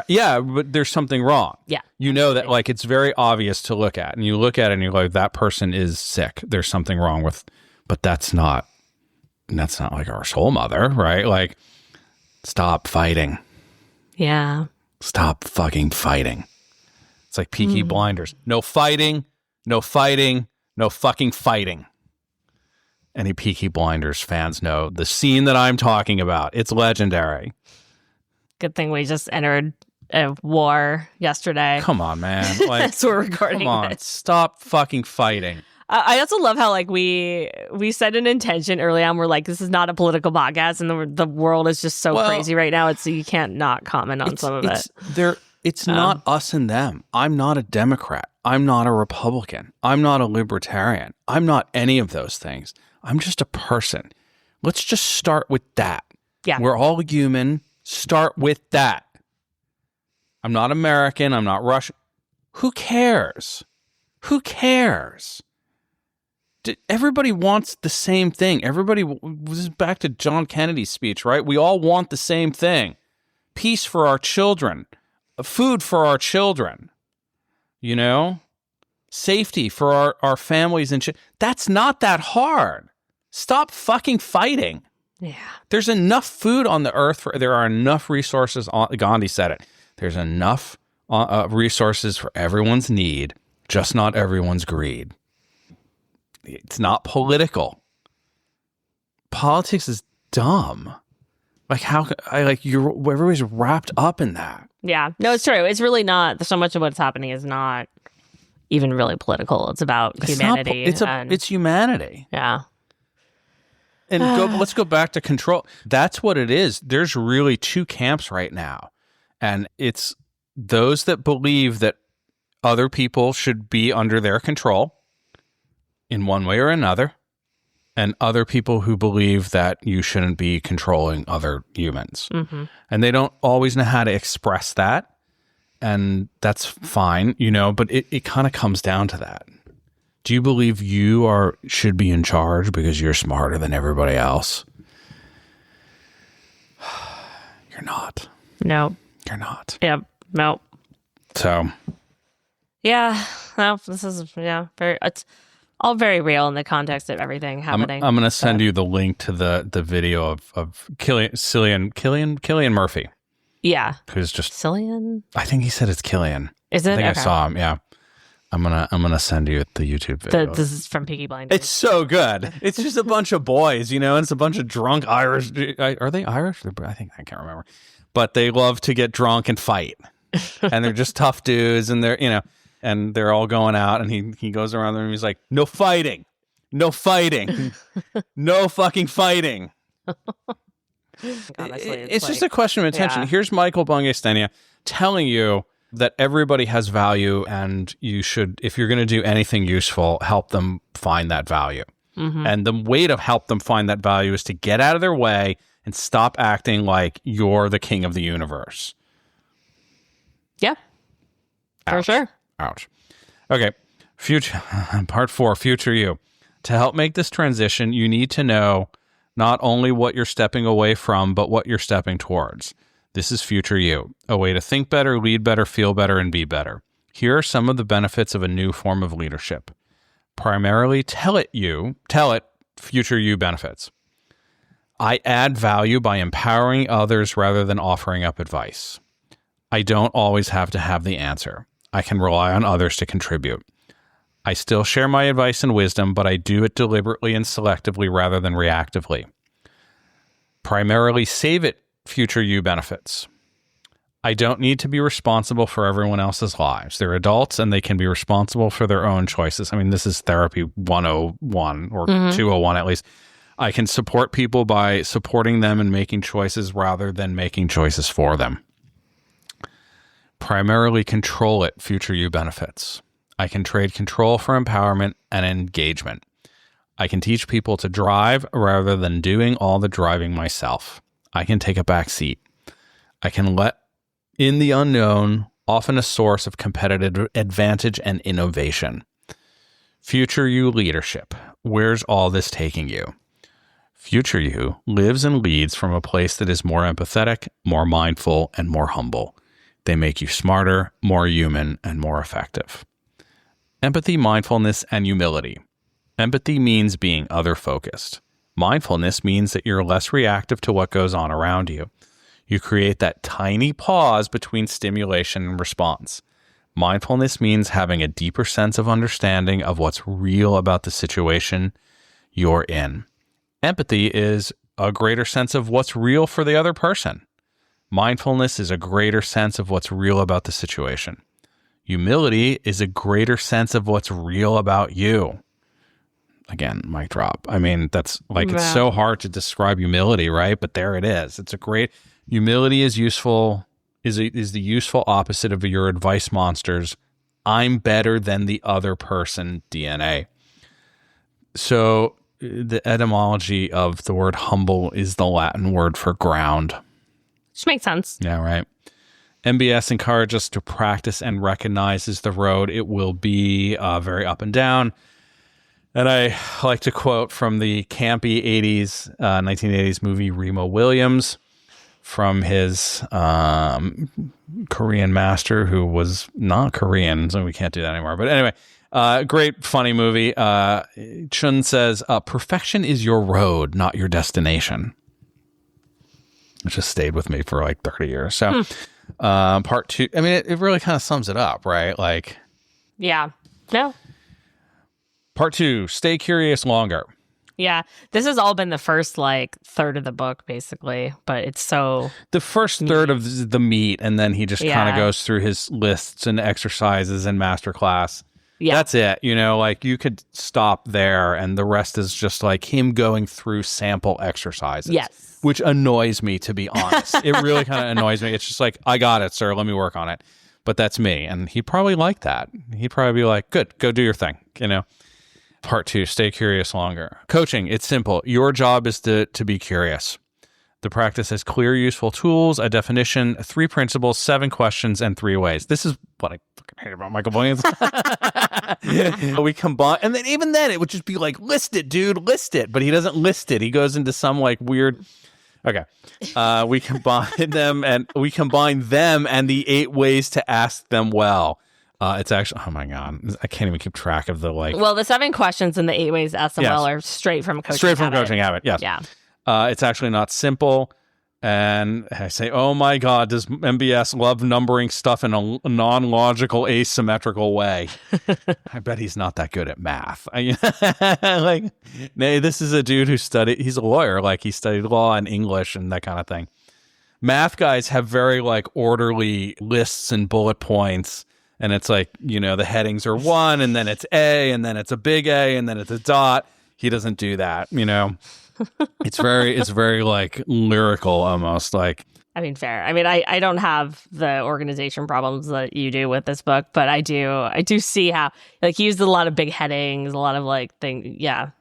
Yeah, but there's something wrong. Yeah. You know that like it's very obvious to look at, and you look at it and you're like, that person is sick. There's something wrong with, but that's not like our soul mother, right? Like, stop fighting. Yeah. Stop fucking fighting. It's like Peaky Blinders. No fighting, no fighting, no fucking fighting. Any Peaky Blinders fans know the scene that I'm talking about. It's legendary. Good thing we just entered a war yesterday. Come on, man. Like, so we're recording come on, this. Stop fucking fighting. I also love how like we set an intention early on. We're like, this is not a political podcast, and the world is just so crazy right now. It's you can't not comment on some of it. It's not us and them. I'm not a Democrat. I'm not a Republican. I'm not a libertarian. I'm not any of those things. I'm just a person. Let's just start with that. Yeah. We're all human. Start with that. I'm not American. I'm not Russian. Who cares? Who cares? Everybody wants the same thing. Everybody, this is back to John Kennedy's speech, right? We all want the same thing. Peace for our children. Food for our children. You know? Safety for our families and that's not that hard. Stop fucking fighting. Yeah. There's enough food on the earth. There are enough resources. Gandhi said it. There's enough resources for everyone's need, just not everyone's greed. It's not political. Politics is dumb. Like everybody's wrapped up in that. Yeah. No, it's true. It's really not. So much of what's happening is not even really political. It's about humanity. It's humanity. Yeah. And let's go back to control. That's what it is. There's really two camps right now. And it's those that believe that other people should be under their control in one way or another, and other people who believe that you shouldn't be controlling other humans. Mm-hmm. And they don't always know how to express that. And that's fine, you know, but it kind of comes down to that. Do you believe you should be in charge because you're smarter than everybody else? You're not. No. You're not. Yep. No. So. Yeah. Well, this is, it's all very real in the context of everything happening. I'm going to send you the link to the video of Cillian Murphy. Yeah. Who's just Cillian? I think he said it's Killian. Is it? I think I saw him, yeah. I'm gonna send you the YouTube video. This is from Peaky Blinders. It's so good. It's just a bunch of boys, you know, and it's a bunch of drunk Irish. Are they Irish? I can't remember. But they love to get drunk and fight. And they're just tough dudes, and they're, you know, and they're all going out, and he goes around them and he's like, no fighting. No fighting. No fucking fighting. Honestly, it's just a question of intention. Yeah. Here's Michael Bungay Stanier telling you that everybody has value, and you should, if you're going to do anything useful, help them find that value. Mm-hmm. And the way to help them find that value is to get out of their way and stop acting like you're the king of the universe. Yeah, for sure. Ouch. Okay, part 4, future you. To help make this transition, you need to know not only what you're stepping away from, but what you're stepping towards. This is future you, a way to think better, lead better, feel better, and be better. Here are some of the benefits of a new form of leadership. Primarily, tell it, future you benefits. I add value by empowering others rather than offering up advice. I don't always have to have the answer. I can rely on others to contribute. I still share my advice and wisdom, but I do it deliberately and selectively rather than reactively. Primarily, save it, future you benefits. I don't need to be responsible for everyone else's lives. They're adults and they can be responsible for their own choices. I mean, this is therapy 101 or 201 at least. I can support people by supporting them and making choices rather than making choices for them. Primarily control it, future you benefits. I can trade control for empowerment and engagement. I can teach people to drive rather than doing all the driving myself. I can take a back seat. I can let in the unknown, often a source of competitive advantage and innovation. Future you leadership. Where's all this taking you? Future you lives and leads from a place that is more empathetic, more mindful, and more humble. They make you smarter, more human, and more effective. Empathy, mindfulness, and humility. Empathy means being other-focused. Mindfulness means that you're less reactive to what goes on around you. You create that tiny pause between stimulation and response. Mindfulness means having a deeper sense of understanding of what's real about the situation you're in. Empathy is a greater sense of what's real for the other person. Mindfulness is a greater sense of what's real about the situation. Humility is a greater sense of what's real about you. Again, mic drop. I mean, that's like, it's so hard to describe humility, right? But there it is. It's a great, humility is useful, is the useful opposite of your advice monsters. I'm better than the other person DNA. So the etymology of the word humble is the Latin word for ground. Which makes sense. Yeah, right. MBS encourages us to practice and recognizes the road. It will be very up and down. And I like to quote from the campy 1980s movie Remo Williams from his Korean master who was not Korean, so we can't do that anymore. But anyway, great, funny movie. Chun says, perfection is your road, not your destination. It just stayed with me for like 30 years. So part two, I mean, it really kind of sums it up, right? Like, yeah. No. Part two, stay curious longer. Yeah. This has all been the first like third of the book, basically, but it's so... The first third of the meat, and then he just kind of goes through his lists and exercises and masterclass. Yeah. That's it. You know, like you could stop there, and the rest is just like him going through sample exercises. Yes. Which annoys me, to be honest. It really kind of annoys me. It's just like, I got it, sir. Let me work on it. But that's me. And he'd probably like that. He'd probably be like, good, go do your thing, you know? Part two, stay curious longer. Coaching, it's simple. Your job is to be curious. The practice has clear, useful tools, a definition, 3 principles, 7 questions, and 3 ways. This is what I fucking hate about Michael Williams. We combine, and then even then, it would just be like, list it, dude, list it. But he doesn't list it. He goes into some like weird. Okay, we combine them and the 8 ways to ask them well. It's actually, oh my God, I can't even keep track of the like. Well, the 7 questions and the 8 ways to ask them well are straight from Coaching Habit. Straight from Coaching Habit, yes. Yeah. It's actually not simple. And I say, oh my God, does MBS love numbering stuff in a non-logical, asymmetrical way? I bet he's not that good at math. Like, this is a dude who he's a lawyer. Like, he studied law and English and that kind of thing. Math guys have very like orderly lists and bullet points. And it's like, you know, the headings are 1, and then it's A, and then it's a big A, and then it's a dot. He doesn't do that, you know. It's very like lyrical almost, like. I mean, fair. I mean, I don't have the organization problems that you do with this book, but I do see how like he used a lot of big headings, a lot of like things. Yeah,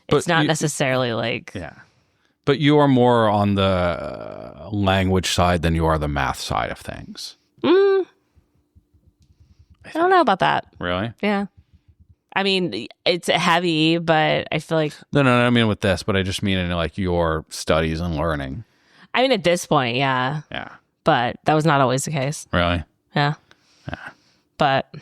it's not necessarily like. Yeah, but you are more on the language side than you are the math side of things. I don't know about that. Really? Yeah. I mean, it's heavy, but I feel like... No, I mean with this, but I just mean in like your studies and learning. I mean, at this point, yeah. Yeah. But that was not always the case. Really? Yeah. Yeah. But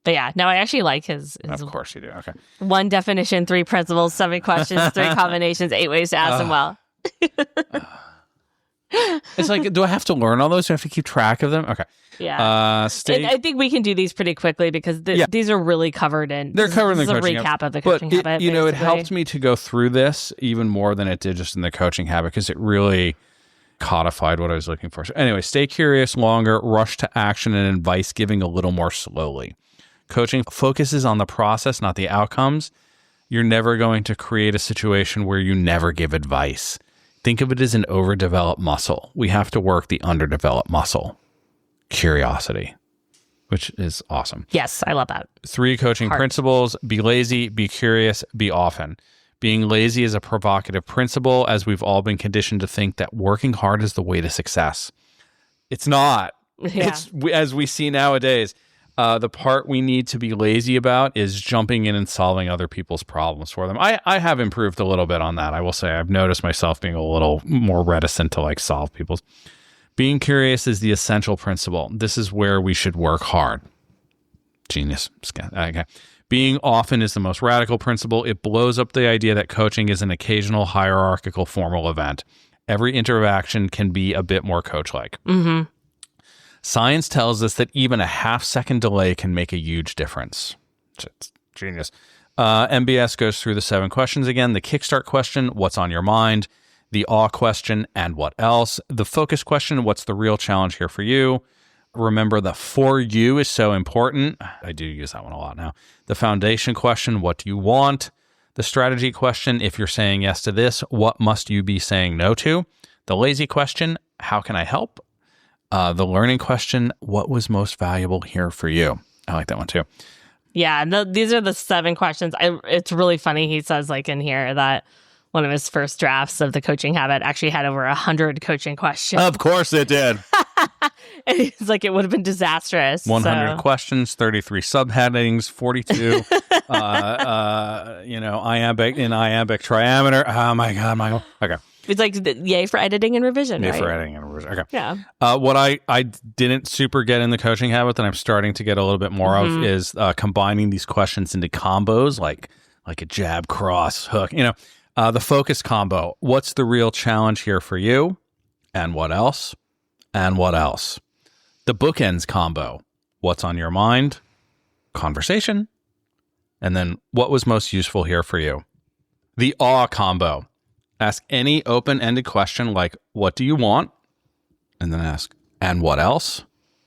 yeah, no, I actually like his of course you do. Okay. 1 definition, 3 principles, 7 questions, 3 combinations, 8 ways to ask them well. It's like, do I have to learn all those? Do I have to keep track of them? Okay. Yeah. And I think we can do these pretty quickly because these are really covered in. They're covered in the coaching habit. Recap of the Coaching Habit. You know, it helped me to go through this even more than it did just in the Coaching Habit because it really codified what I was looking for. So anyway, stay curious longer, rush to action, and advice giving a little more slowly. Coaching focuses on the process, not the outcomes. You're never going to create a situation where you never give advice. Think of it as an overdeveloped muscle. We have to work the underdeveloped muscle. Curiosity, which is awesome. Yes, I love that. 3 coaching principles: be lazy, be curious, be often. Being lazy is a provocative principle, as we've all been conditioned to think that working hard is the way to success. It's not. Yeah. It's, as we see nowadays, the part we need to be lazy about is jumping in and solving other people's problems for them. I have improved a little bit on that. I will say I've noticed myself being a little more reticent to like solve people's. Being curious is the essential principle. This is where we should work hard. Genius. Okay. Being often is the most radical principle. It blows up the idea that coaching is an occasional hierarchical formal event. Every interaction can be a bit more coach-like. Mm-hmm. Science tells us that even a half-second delay can make a huge difference. It's genius. MBS goes through the 7 questions again. The kickstart question, what's on your mind? The awe question, and what else? The focus question, what's the real challenge here for you? Remember, the for you is so important. I do use that one a lot now. The foundation question, what do you want? The strategy question, if you're saying yes to this, what must you be saying no to? The lazy question, how can I help? The learning question, what was most valuable here for you? I like that one too. Yeah, these are the 7 questions. It's really funny. He says like in here that one of his first drafts of the coaching habit actually had over 100 coaching questions. Of course it did. And he's like, it would have been disastrous. 100 questions, 33 subheadings, 42, iambic triameter. Oh my God, okay. It's like, yay for editing and revision, Yay right? for editing and revision, okay. Yeah. What I didn't super get in the coaching habit that I'm starting to get a little bit more of is combining these questions into combos, like a jab, cross, hook, the focus combo. What's the real challenge here for you? And what else? And what else? The bookends combo. What's on your mind? Conversation. And then what was most useful here for you? The awe combo. Ask any open-ended question like, what do you want? And then ask, and what else?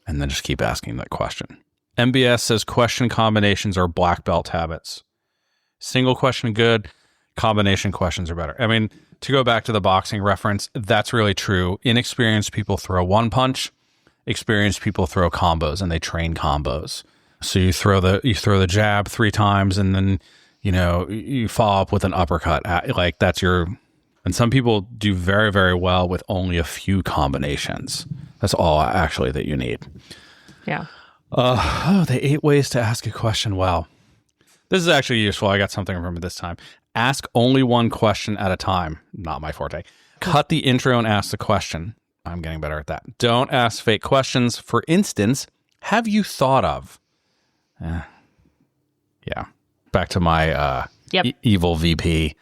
And then just keep asking that question. MBS says question combinations are black belt habits. Single question good. Combination questions are better. I mean, to go back to the boxing reference, that's really true. Inexperienced people throw one punch. Experienced people throw combos, and they train combos. So you throw the jab 3 times, and then you follow up with an uppercut. Like that's your. And some people do very, very well with only a few combinations. That's all actually that you need. Yeah. The 8 ways to ask a question well. This is actually useful. I got something from it this time. Ask only one question at a time. Not my forte. Cut the intro and ask the question. I'm getting better at that. Don't ask fake questions. For instance, have you thought of? Yeah. Back to my evil VP.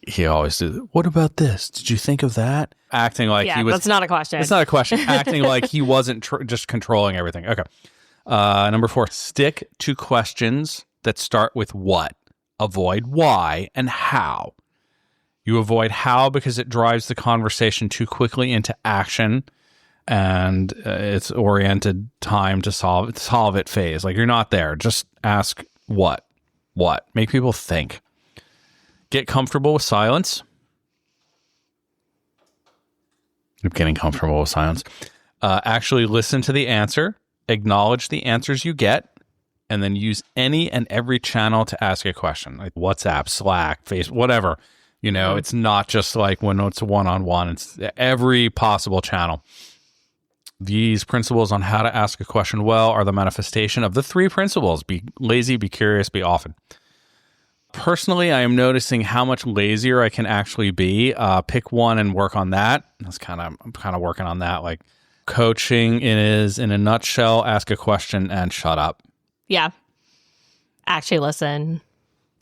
He always did. What about this? Did you think of that? Acting like he was. That's not a question. It's not a question. Acting like he wasn't just controlling everything. Okay. Number 4. Stick to questions that start with what. Avoid why and how. You avoid how because it drives the conversation too quickly into action, and it's oriented time to solve it phase. Like you're not there. Just ask what. Make people think. Get comfortable with silence. I'm getting comfortable with silence. Actually listen to the answer. Acknowledge the answers you get. And then use any and every channel to ask a question. Like WhatsApp, Slack, Facebook, whatever. It's not just like when it's one-on-one. It's every possible channel. These principles on how to ask a question well are the manifestation of the 3 principles. Be lazy, be curious, be often. Personally, I am noticing how much lazier I can actually be. Pick one and work on that. I'm kind of working on that. Like coaching is, in a nutshell, ask a question and shut up. Yeah. Actually listen.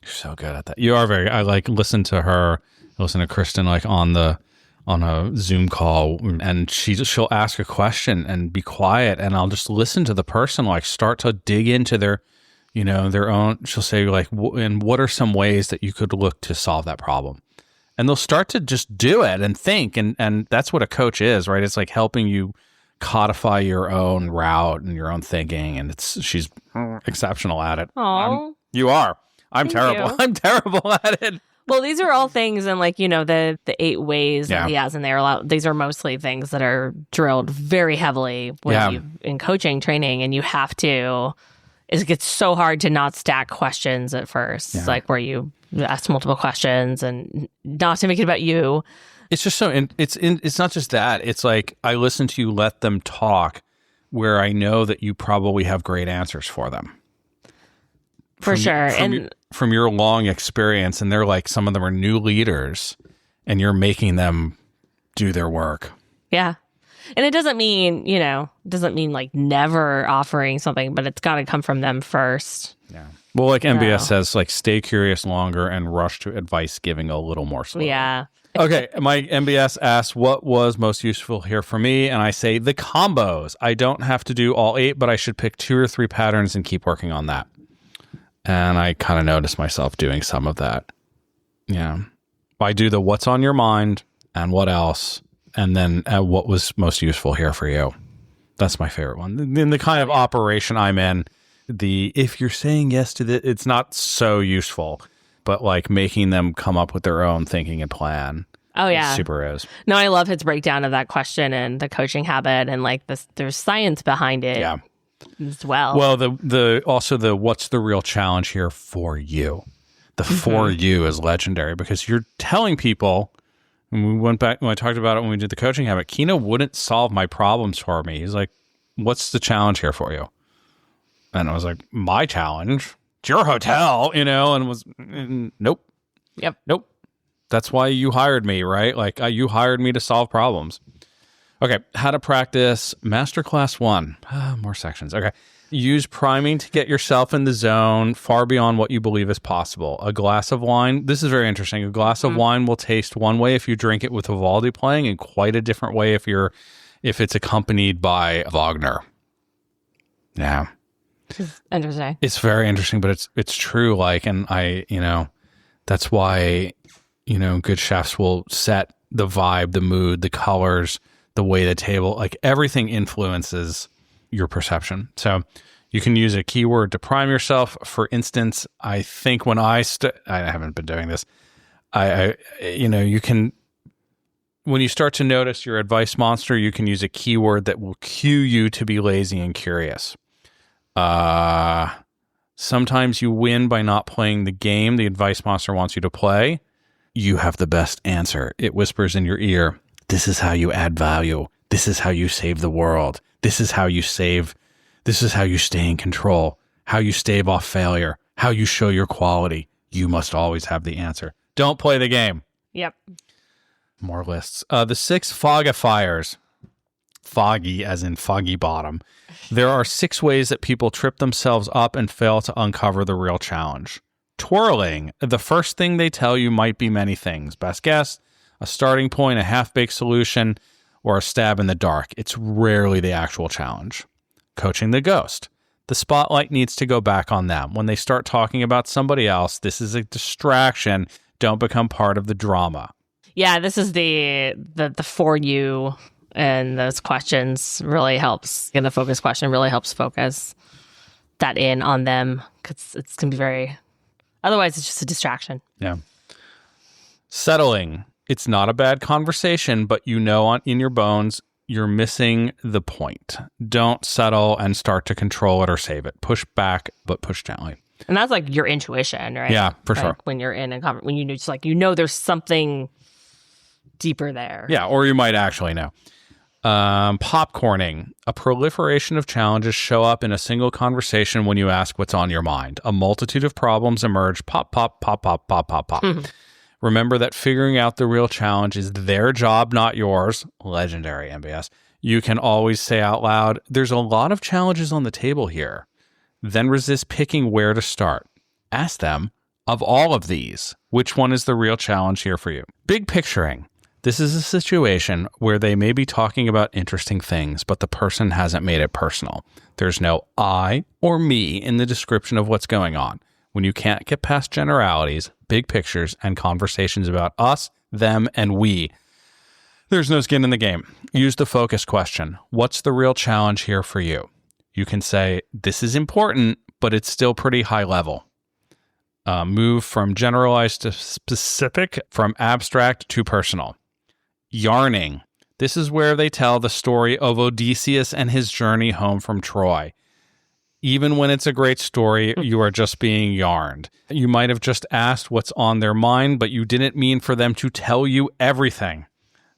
You're so good at that. You are I listen to Kristen like on a Zoom call, and she'll ask a question and be quiet, and I'll just listen to the person like start to dig into their own. She'll say like, and what are some ways that you could look to solve that problem? And they'll start to just do it and think, and that's what a coach is, right? It's like helping you codify your own route and your own thinking, and she's exceptional at it. Oh, you are. I'm terrible. You. I'm terrible at it. Well, these are all things, and like the 8 ways that he has in there. These are mostly things that are drilled very heavily in coaching training, and you have to. It gets so hard to not stack questions at first, like where you ask multiple questions and not to make it about you. It's just it's not just that. It's like I listen to you let them talk where I know that you probably have great answers for them. For sure. From your long experience, and they're like, some of them are new leaders and you're making them do their work. Yeah. And it doesn't mean, like never offering something, but it's got to come from them first. Yeah. Well, like MBS says, like, stay curious longer and rush to advice giving a little more slowly. Yeah. Okay. My MBS asks, what was most useful here for me? And I say the combos. I don't have to do all 8, but I should pick 2 or 3 patterns and keep working on that. And I kind of noticed myself doing some of that. Yeah. I do the what's on your mind and what else, and then what was most useful here for you. That's my favorite one. In the kind of operation I'm in, if you're saying yes to it's not so useful, but like making them come up with their own thinking and plan. Oh, yeah. Super is. No, I love his breakdown of that question and the coaching habit, and like there's science behind it. Yeah. As well. Well, the what's the real challenge here for you? The for you is legendary, because you're telling people, and we went back when I talked about it when we did the coaching habit, Kino wouldn't solve my problems for me. He's like, what's the challenge here for you? And I was like, my challenge? It's your hotel, and nope. Yep. Nope. That's why you hired me, right? Like you hired me to solve problems. Okay, how to practice Masterclass 1. More sections. Okay. Use priming to get yourself in the zone far beyond what you believe is possible. A glass of wine. This is very interesting. A glass of wine will taste one way if you drink it with Vivaldi playing, and quite a different way if it's accompanied by Wagner. Yeah. Interesting. It's very interesting, but it's true. Like, and that's why, good chefs will set the vibe, the mood, the colors, the way the table, like everything influences your perception. So you can use a keyword to prime yourself. For instance, I think when I haven't been doing this, you can, when you start to notice your advice monster, you can use a keyword that will cue you to be lazy and curious. Sometimes you win by not playing the game the advice monster wants you to play. You have the best answer. It whispers in your ear, this is how you add value. This is how you save the world. This is how you stay in control, how you stave off failure, how you show your quality. You must always have the answer. Don't play the game. Yep. More lists. The 6 fogifiers. Foggy as in foggy bottom. There are 6 ways that people trip themselves up and fail to uncover the real challenge. Twirling. The first thing they tell you might be many things. Best guess, a starting point, a half-baked solution, or a stab in the dark. It's rarely the actual challenge. Coaching the ghost. The spotlight needs to go back on them. When they start talking about somebody else, this is a distraction. Don't become part of the drama. Yeah, this is the for you, and those questions really helps. And the focus question really helps focus that in on them, because it's going to be very, otherwise it's just a distraction. Yeah. Settling. It's not a bad conversation, but in your bones, you're missing the point. Don't settle and start to control it or save it. Push back, but push gently. And that's like your intuition, right? Yeah, for sure. When you're in a when you just there's something deeper there. Yeah, or you might actually know. Popcorning. A proliferation of challenges show up in a single conversation when you ask what's on your mind. A multitude of problems emerge. Pop, pop, pop, pop, pop, pop, pop. Remember that figuring out the real challenge is their job, not yours. Legendary, MBS. You can always say out loud, there's a lot of challenges on the table here. Then resist picking where to start. Ask them, of all of these, which one is the real challenge here for you? Big picturing. This is a situation where they may be talking about interesting things, but the person hasn't made it personal. There's no I or me in the description of what's going on. When you can't get past generalities, big pictures, and conversations about us, them, and we, there's no skin in the game. Use the focus question. What's the real challenge here for you? You can say, this is important, but it's still pretty high level. Move from generalized to specific, from abstract to personal. Yarning. This is where they tell the story of Odysseus and his journey home from Troy. Even when it's a great story, you are just being yarned. You might have just asked what's on their mind, but you didn't mean for them to tell you everything.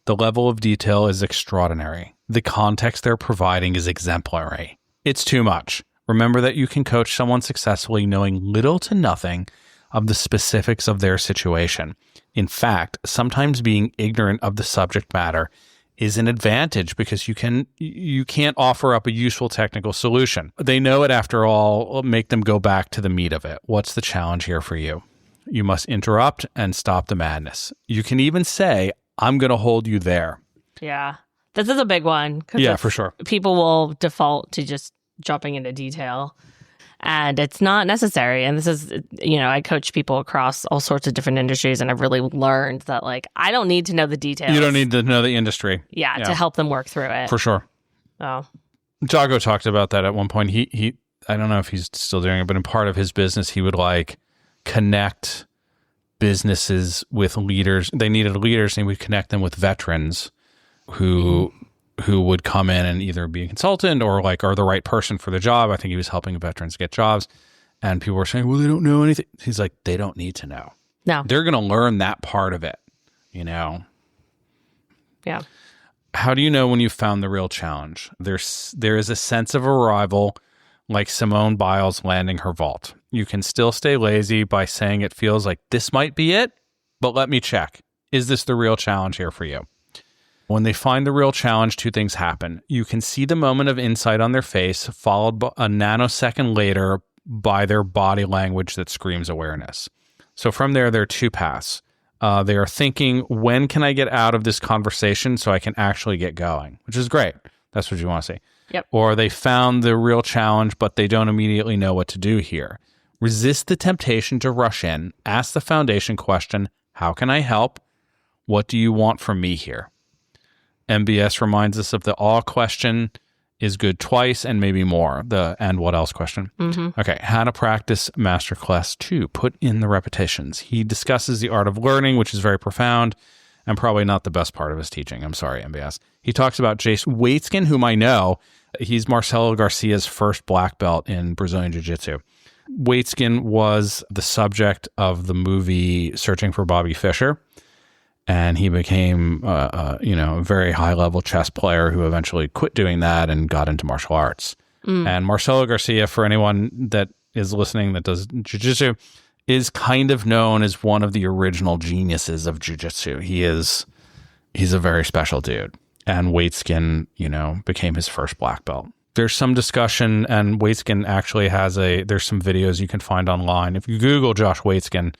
The level of detail is extraordinary. The context they're providing is exemplary. It's too much. Remember that you can coach someone successfully knowing little to nothing of the specifics of their situation. In fact, sometimes being ignorant of the subject matter is an advantage because you can't offer up a useful technical solution. They know it after all. Make them go back to the meat of it. What's the challenge here for you? You must interrupt and stop the madness. You can even say, I'm going to hold you there. Yeah. This is a big one. Yeah, for sure. People will default to just jumping into detail, and it's not necessary. And this is, I coach people across all sorts of different industries, and I've really learned that, I don't need to know the details. You don't need to know the industry. Yeah, to help them work through it. For sure. Oh. Jago talked about that at one point. He I don't know if he's still doing it, but in part of his business, he would connect businesses with leaders. They needed leaders, and he would connect them with veterans who would come in and either be a consultant or are the right person for the job. I think he was helping veterans get jobs, and people were saying, well, they don't know anything. He's like, they don't need to know. No. They're going to learn that part of it, Yeah. How do you know when you've found the real challenge? There is a sense of arrival, like Simone Biles landing her vault. You can still stay lazy by saying it feels like this might be it, but let me check. Is this the real challenge here for you? When they find the real challenge, two things happen. You can see the moment of insight on their face, followed by a nanosecond later by their body language that screams awareness. So from there are two paths. They are thinking, when can I get out of this conversation so I can actually get going? Which is great. That's what you want to see. Yep. Or they found the real challenge, but they don't immediately know what to do here. Resist the temptation to rush in. Ask the foundation question, how can I help? What do you want from me here? MBS reminds us of the all question is good twice and maybe more. The and what else question. Mm-hmm. Okay, how to practice Masterclass 2. Put in the repetitions. He discusses the art of learning, which is very profound and probably not the best part of his teaching. I'm sorry, MBS. He talks about Jason Waitskin, whom I know. He's Marcelo Garcia's first black belt in Brazilian Jiu-Jitsu. Waitskin was the subject of the movie Searching for Bobby Fischer. And he became, a very high-level chess player who eventually quit doing that and got into martial arts. And Marcelo Garcia, for anyone that is listening that does jiu-jitsu, is kind of known as one of the original geniuses of jiu-jitsu. He's a very special dude. And Waitskin, became his first black belt. There's some discussion, and Waitskin actually there's some videos you can find online. If you Google Josh Waitskin,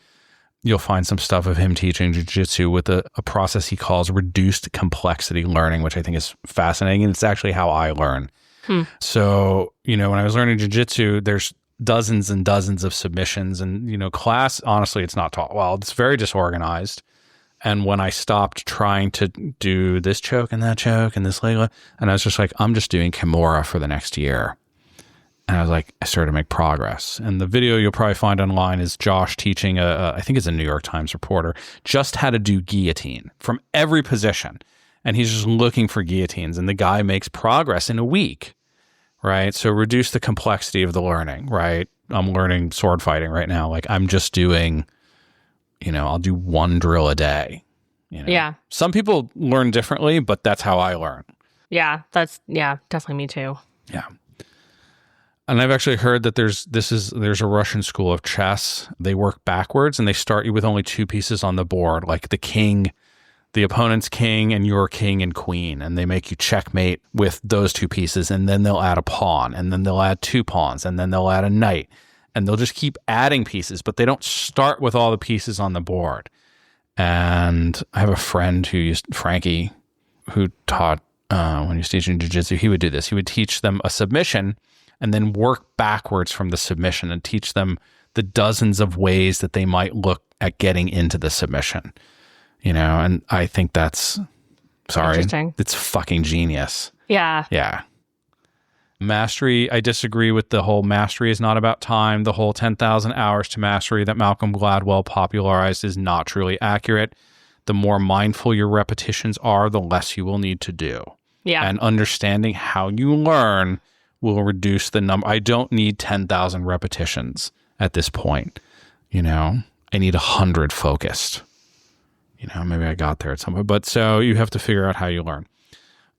you'll find some stuff of him teaching jiu-jitsu with a process he calls reduced complexity learning, which I think is fascinating. And it's actually how I learn. So, when I was learning jiu-jitsu, there's dozens and dozens of submissions. And, class, honestly, it's not taught well. It's very disorganized. And when I stopped trying to do this choke and that choke and this leg, and I was just like, I'm just doing Kimura for the next year. And I was like, I started to make progress. And the video you'll probably find online is Josh teaching I think it's a New York Times reporter, just how to do guillotine from every position. And he's just looking for guillotines. And the guy makes progress in a week, right? So reduce the complexity of the learning, right? I'm learning sword fighting right now. I'm just doing, I'll do one drill a day. Yeah. Some people learn differently, but that's how I learn. Yeah, definitely me too. Yeah. And I've actually heard that there's a Russian school of chess. They work backwards and they start you with only two pieces on the board, like the king, the opponent's king, and your king and queen. And they make you checkmate with those two pieces. And then they'll add a pawn, and then they'll add two pawns, and then they'll add a knight. And they'll just keep adding pieces, but they don't start with all the pieces on the board. And I have a friend Frankie, who taught when he was teaching jiu-jitsu, he would do this. He would teach them a submission and then work backwards from the submission and teach them the dozens of ways that they might look at getting into the submission. And I think that's, it's fucking genius. Yeah. Yeah. Mastery, I disagree with the whole mastery is not about time. The whole 10,000 hours to mastery that Malcolm Gladwell popularized is not truly accurate. The more mindful your repetitions are, the less you will need to do. Yeah. And understanding how you learn will reduce the number. I don't need 10,000 repetitions at this point. I need 100 focused. maybe I got there at some point. But so you have to figure out how you learn.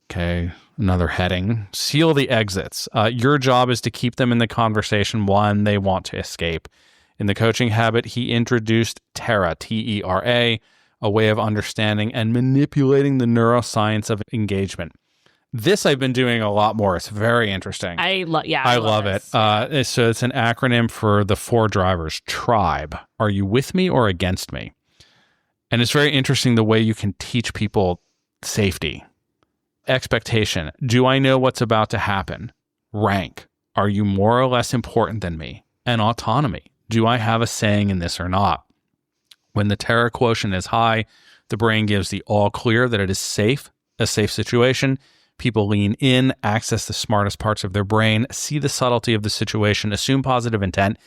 Okay, another heading. Seal the exits. Your job is to keep them in the conversation when they want to escape. In the coaching habit, he introduced TERA, T-E-R-A, a way of understanding and manipulating the neuroscience of engagement. This I've been doing a lot more. It's very interesting. I love it. So it's an acronym for the 4 drivers. Tribe. Are you with me or against me? And it's very interesting the way you can teach people safety. Expectation. Do I know what's about to happen? Rank. Are you more or less important than me? And autonomy. Do I have a saying in this or not? When the terror quotient is high, the brain gives the all clear that it is safe, a safe situation. People lean in, access the smartest parts of their brain, see the subtlety of the situation, assume positive intent,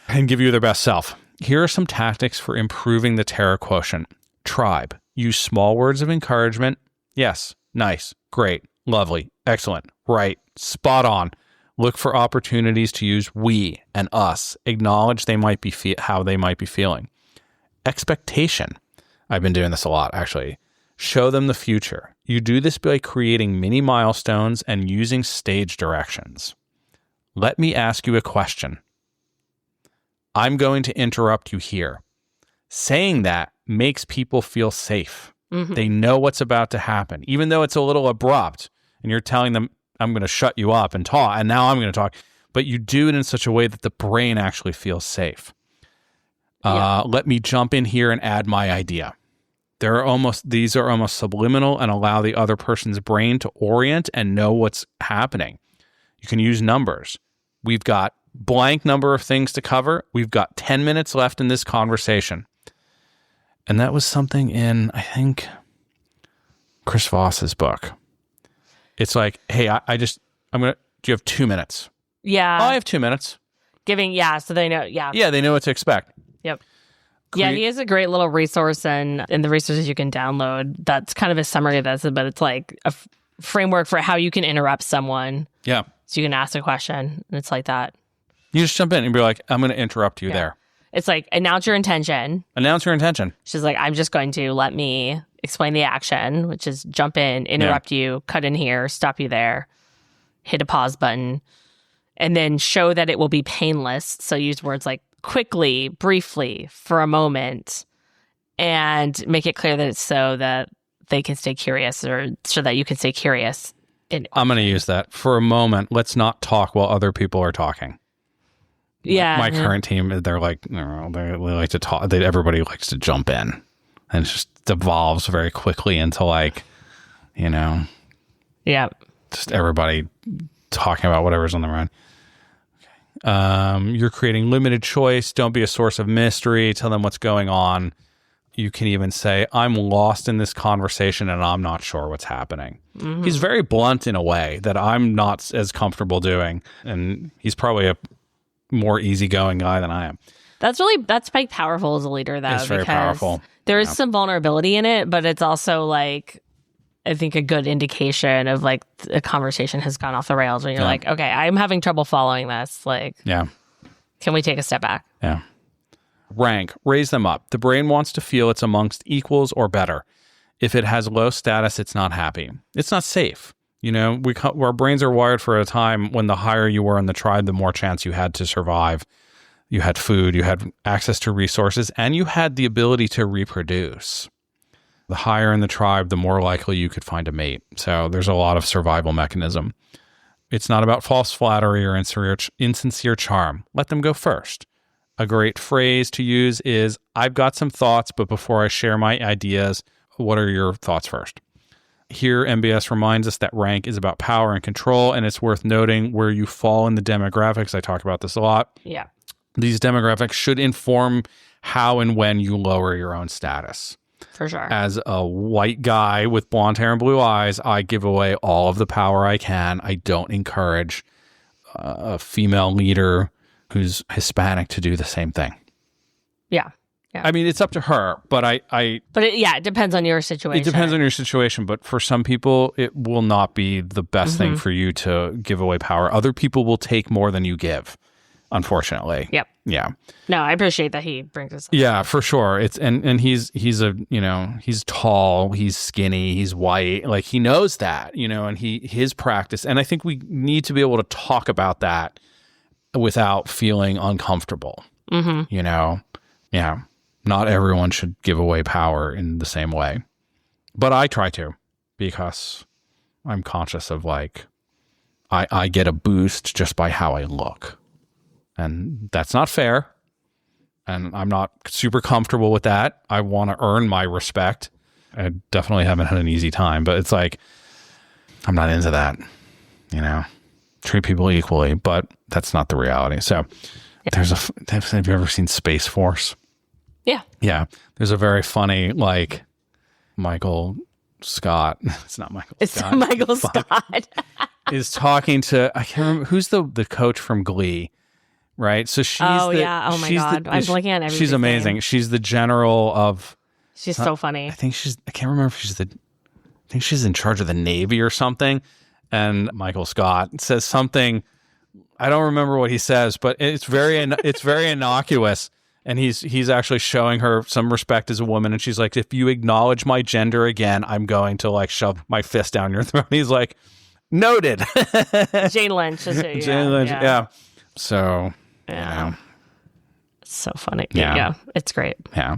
and give you their best self. Here are some tactics for improving the terror quotient. Tribe. Use small words of encouragement. Yes, nice, great, lovely, excellent, right, spot on. Look for opportunities to use we and us. Acknowledge how they might be feeling. Expectation. I've been doing this a lot, actually. Show them the future. You do this by creating mini milestones and using stage directions. Let me ask you a question. I'm going to interrupt you here. Saying that makes people feel safe. Mm-hmm. They know what's about to happen, even though it's a little abrupt and you're telling them, I'm going to shut you up and talk, and now I'm going to talk. But you do it in such a way that the brain actually feels safe. Let me jump in here and add my idea. These are almost subliminal and allow the other person's brain to orient and know what's happening. You can use numbers. We've got blank number of things to cover. We've got 10 minutes left in this conversation. And that was something in, I think, Chris Voss's book. It's like, hey, do you have 2 minutes? Yeah. Oh, I have 2 minutes. So they know, Yeah, they know what to expect. Yep. Yeah, he has a great little resource and the resources you can download. That's kind of a summary of this, but it's like a framework for how you can interrupt someone. Yeah. So you can ask a question, and it's like that. You just jump in and be like, I'm going to interrupt you there. It's like, announce your intention. She's like, I'm just going to let me explain the action, which is jump in, interrupt you, cut in here, stop you there, hit a pause button, and then show that it will be painless. So use words like quickly, briefly, for a moment, and make it clear that it's so that they can stay curious, or so that you can stay curious. I'm going to use that. For a moment, let's not talk while other people are talking. Yeah. My current team, they're like, no, they like to talk. Everybody likes to jump in. And it just devolves very quickly into just everybody talking about whatever's on their mind. You're creating limited choice. Don't be a source of mystery. Tell them what's going on. You can even say, I'm lost in this conversation and I'm not sure what's happening. Mm-hmm. He's very blunt in a way that I'm not as comfortable doing. And he's probably a more easygoing guy than I am. That's like powerful as a leader, though. It's very powerful. There is some vulnerability in it, but it's also like, I think, a good indication of like a conversation has gone off the rails when you're like, okay, I'm having trouble following this. Like, can we take a step back? Yeah. Rank, raise them up. The brain wants to feel it's amongst equals or better. If it has low status, it's not happy. It's not safe. Our brains are wired for a time when the higher you were in the tribe, the more chance you had to survive. You had food, you had access to resources, and you had the ability to reproduce. The higher in the tribe, the more likely you could find a mate. So there's a lot of survival mechanism. It's not about false flattery or insincere charm. Let them go first. A great phrase to use is, I've got some thoughts, but before I share my ideas, what are your thoughts first? Here, MBS reminds us that rank is about power and control, and it's worth noting where you fall in the demographics. I talk about this a lot. Yeah. These demographics should inform how and when you lower your own status. For sure. As a white guy with blonde hair and blue eyes, I give away all of the power I can. I don't encourage a female leader who's Hispanic to do the same thing. Yeah. I mean, it's up to her, but it depends on your situation. It depends on your situation, but for some people, it will not be the best thing for you to give away power. Other people will take more than you give. unfortunately. Yep. Yeah. No, I appreciate that he brings us up. Yeah, for sure. It's and he's a, he's tall, he's skinny, he's white. Like, he knows that, and his practice. And I think we need to be able to talk about that without feeling uncomfortable. Mm-hmm. Yeah. Not everyone should give away power in the same way. But I try to, because I'm conscious of, like, I get a boost just by how I look. And that's not fair. And I'm not super comfortable with that. I want to earn my respect. I definitely haven't had an easy time, but it's like, I'm not into that, treat people equally, but that's not the reality. So have you ever seen Space Force? Yeah. Yeah. There's a very funny, like, Michael Scott. It's not Michael Scott. It's Michael Scott. is talking to, I can't remember, who's the coach from Glee, right? So she's Oh my God. I'm looking at everything. She's amazing. Name. She's the general of... She's so funny. I can't remember if I think she's in charge of the Navy or something. And Michael Scott says something, I don't remember what he says, but it's very innocuous. And he's actually showing her some respect as a woman. And she's like, if you acknowledge my gender again, I'm going to, like, shove my fist down your throat. And he's like, noted. Jane Lynch is it? Jane Lynch, yeah. So, It's so funny. Yeah. Yeah, it's great. Yeah.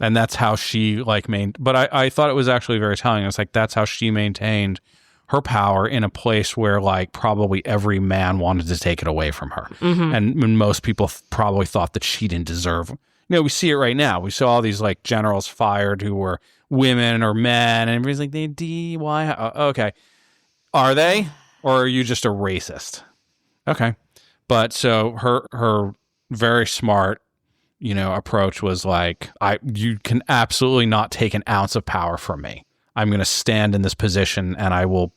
And that's how she, like, but I thought it was actually very telling. It's like, that's how she maintained her power in a place where, like, probably every man wanted to take it away from her. Mm-hmm. And most people probably thought that she didn't deserve. We see it right now. We saw all these, like, generals fired who were women or men, and everybody's like, they DY. Okay. Are they? Or are you just a racist? Okay. But so her very smart, approach was like, you can absolutely not take an ounce of power from me. I'm going to stand in this position and I will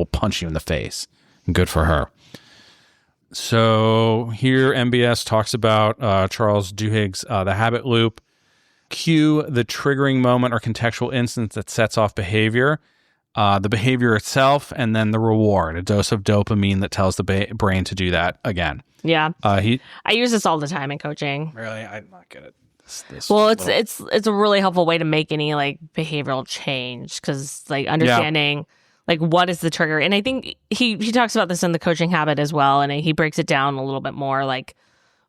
punch you in the face. Good for her. So here MBS talks about Charles Duhigg's The Habit Loop. Cue, the triggering moment or contextual instance that sets off behavior. The behavior itself, and then the reward, a dose of dopamine that tells the brain to do that again. Yeah. I use this all the time in coaching. Really? I'm not good at this. Well, it's a really helpful way to make any, like, behavioral change, because, like, understanding like what is the trigger. And I think he talks about this in the coaching habit as well, and he breaks it down a little bit more, like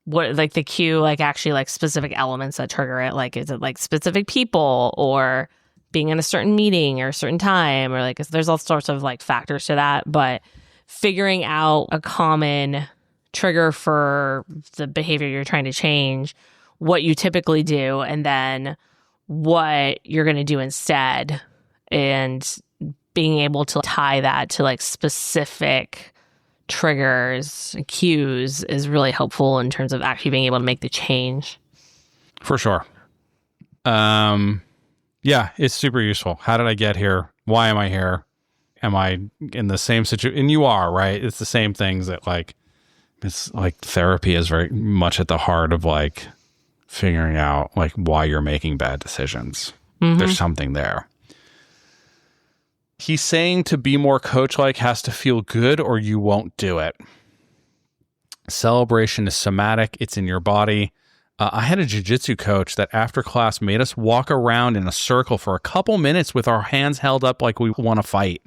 what, like, the cue, like, actually, like, specific elements that trigger it. Like, is it, like, specific people, or being in a certain meeting or a certain time, or, like, there's all sorts of, like, factors to that. But figuring out a common trigger for the behavior you're trying to change, what you typically do, and then what you're going to do instead, and being able to tie that to, like, specific triggers, cues, is really helpful in terms of actually being able to make the change. For sure. Yeah, it's super useful. How did I get here? Why am I here? Am I in the same situation? And you are, right? It's the same things that, like, it's like therapy is very much at the heart of, like, figuring out, like, why you're making bad decisions. Mm-hmm. There's something there. He's saying to be more coach-like has to feel good or you won't do it. Celebration is somatic. It's in your body. I had a jiu-jitsu coach that after class made us walk around in a circle for a couple minutes with our hands held up like we want to fight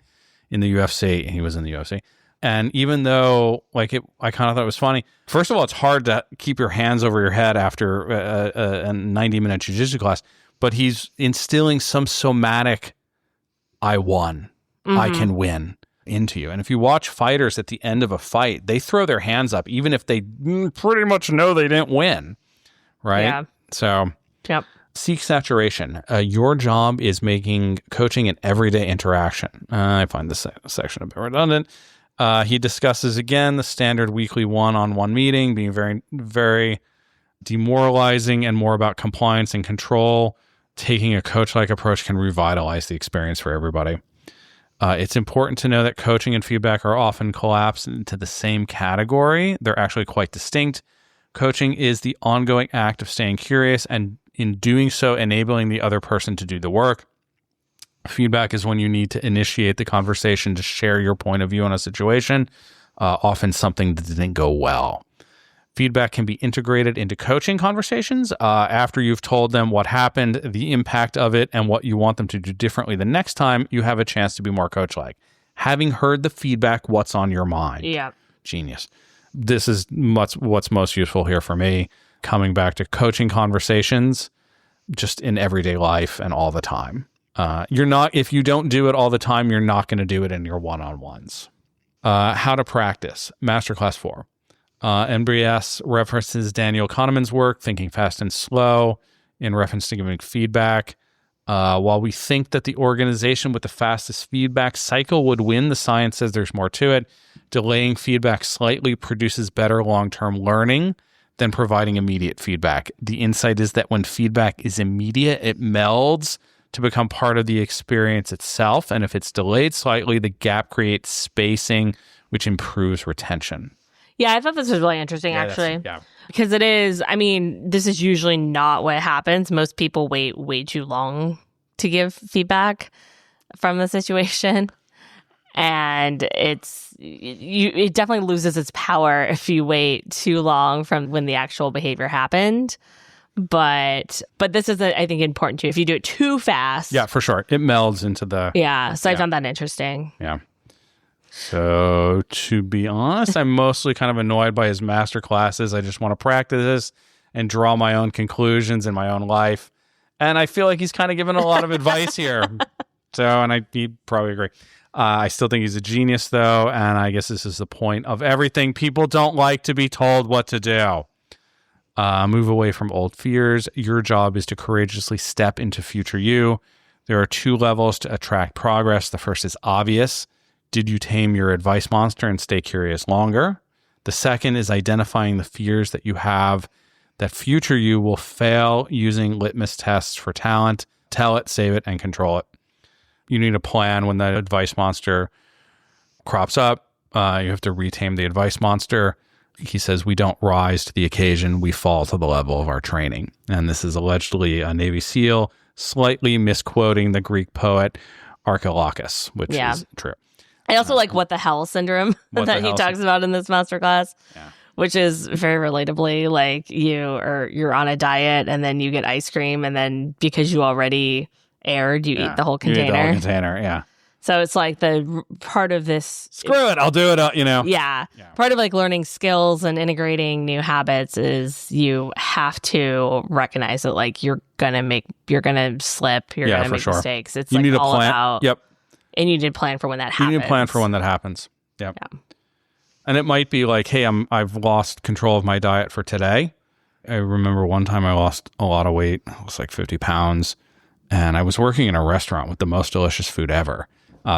in the UFC. He was in the UFC. And even though, like, I kind of thought it was funny. First of all, it's hard to keep your hands over your head after a 90-minute jiu-jitsu class. But he's instilling some somatic, I won, I can win into you. And if you watch fighters at the end of a fight, they throw their hands up even if they pretty much know they didn't win. Right? Yeah. So, yep. Seek saturation. Your job is making coaching an everyday interaction. I find this section a bit redundant. He discusses, again, the standard weekly one-on-one meeting being very, very demoralizing and more about compliance and control. Taking a coach-like approach can revitalize the experience for everybody. It's important to know that coaching and feedback are often collapsed into the same category. They're actually quite distinct. Coaching is the ongoing act of staying curious and, in doing so, enabling the other person to do the work. Feedback is when you need to initiate the conversation to share your point of view on a situation, often something that didn't go well. Feedback can be integrated into coaching conversations. After you've told them what happened, the impact of it, and what you want them to do differently the next time, you have a chance to be more coach-like. Having heard the feedback, what's on your mind? Yeah. Genius. This is what's most useful here for me, coming back to coaching conversations just in everyday life and all the time. If you don't do it all the time, you're not going to do it in your one-on-ones. How to practice. Masterclass 4. NBS references Daniel Kahneman's work, Thinking Fast and Slow, in reference to giving feedback. While we think that the organization with the fastest feedback cycle would win, the science says there's more to it. Delaying feedback slightly produces better long-term learning than providing immediate feedback. The insight is that when feedback is immediate, it melds to become part of the experience itself. And if it's delayed slightly, the gap creates spacing, which improves retention. Yeah, I thought this was really interesting, actually. Yeah. Because it is, this is usually not what happens. Most people wait way too long to give feedback from the situation. And it definitely loses its power if you wait too long from when the actual behavior happened. But this is, I think, important too. If you do it too fast. Yeah, for sure. It melds into the... Yeah, so I found that interesting. Yeah. So, to be honest, I'm mostly kind of annoyed by his master classes. I just want to practice this and draw my own conclusions in my own life. And I feel like he's kind of given a lot of advice here. He'd probably agree. I still think he's a genius, though, and I guess this is the point of everything. People don't like to be told what to do. Move away from old fears. Your job is to courageously step into future you. There are 2 levels to attract progress. The first is obvious. Did you tame your advice monster and stay curious longer? The second is identifying the fears that you have that future you will fail using litmus tests for talent. Tell it, save it, and control it. You need a plan when that advice monster crops up. You have to retame the advice monster. He says, we don't rise to the occasion, we fall to the level of our training. And this is allegedly a Navy SEAL, slightly misquoting the Greek poet Archilochus, which is true. I also like what the hell syndrome that he talks about in this masterclass, which is very relatably like you're on a diet and then you get ice cream and then because you already aired, you eat the whole container. You eat the whole container, yeah. So it's like the part of this... Screw it, I'll do it, Yeah. Part of like learning skills and integrating new habits is you have to recognize that like you're going to slip, you're going to make mistakes. It's you like all plan. about... Yep. And you need to plan for when that happens. You need to plan for when that happens. Yep. Yeah. And it might be like, hey, I've lost control of my diet for today. I remember one time I lost a lot of weight. It was like 50 pounds. And I was working in a restaurant with the most delicious food ever.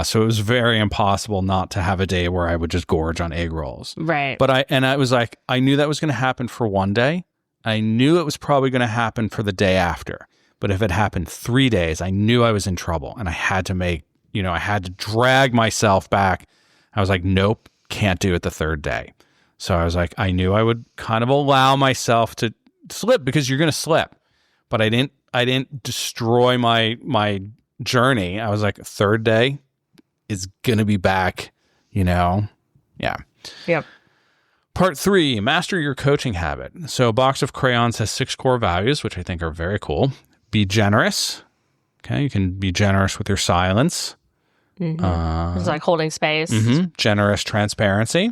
So it was very impossible not to have a day where I would just gorge on egg rolls. Right. But I was like, I knew that was going to happen for one day. I knew it was probably going to happen for the day after. But if it happened 3 days, I knew I was in trouble. And I had to I had to drag myself back. I was like, nope, can't do it the 3rd day. So I was like, I knew I would kind of allow myself to slip because you're going to slip. But I didn't destroy my journey. I was like, 3rd day is going to be back, Yeah. Yep. Part 3, master your coaching habit. So a box of crayons has 6 core values, which I think are very cool. Be generous. Okay. You can be generous with your silence. Mm-hmm. It's like holding space. Mm-hmm. Generous transparency.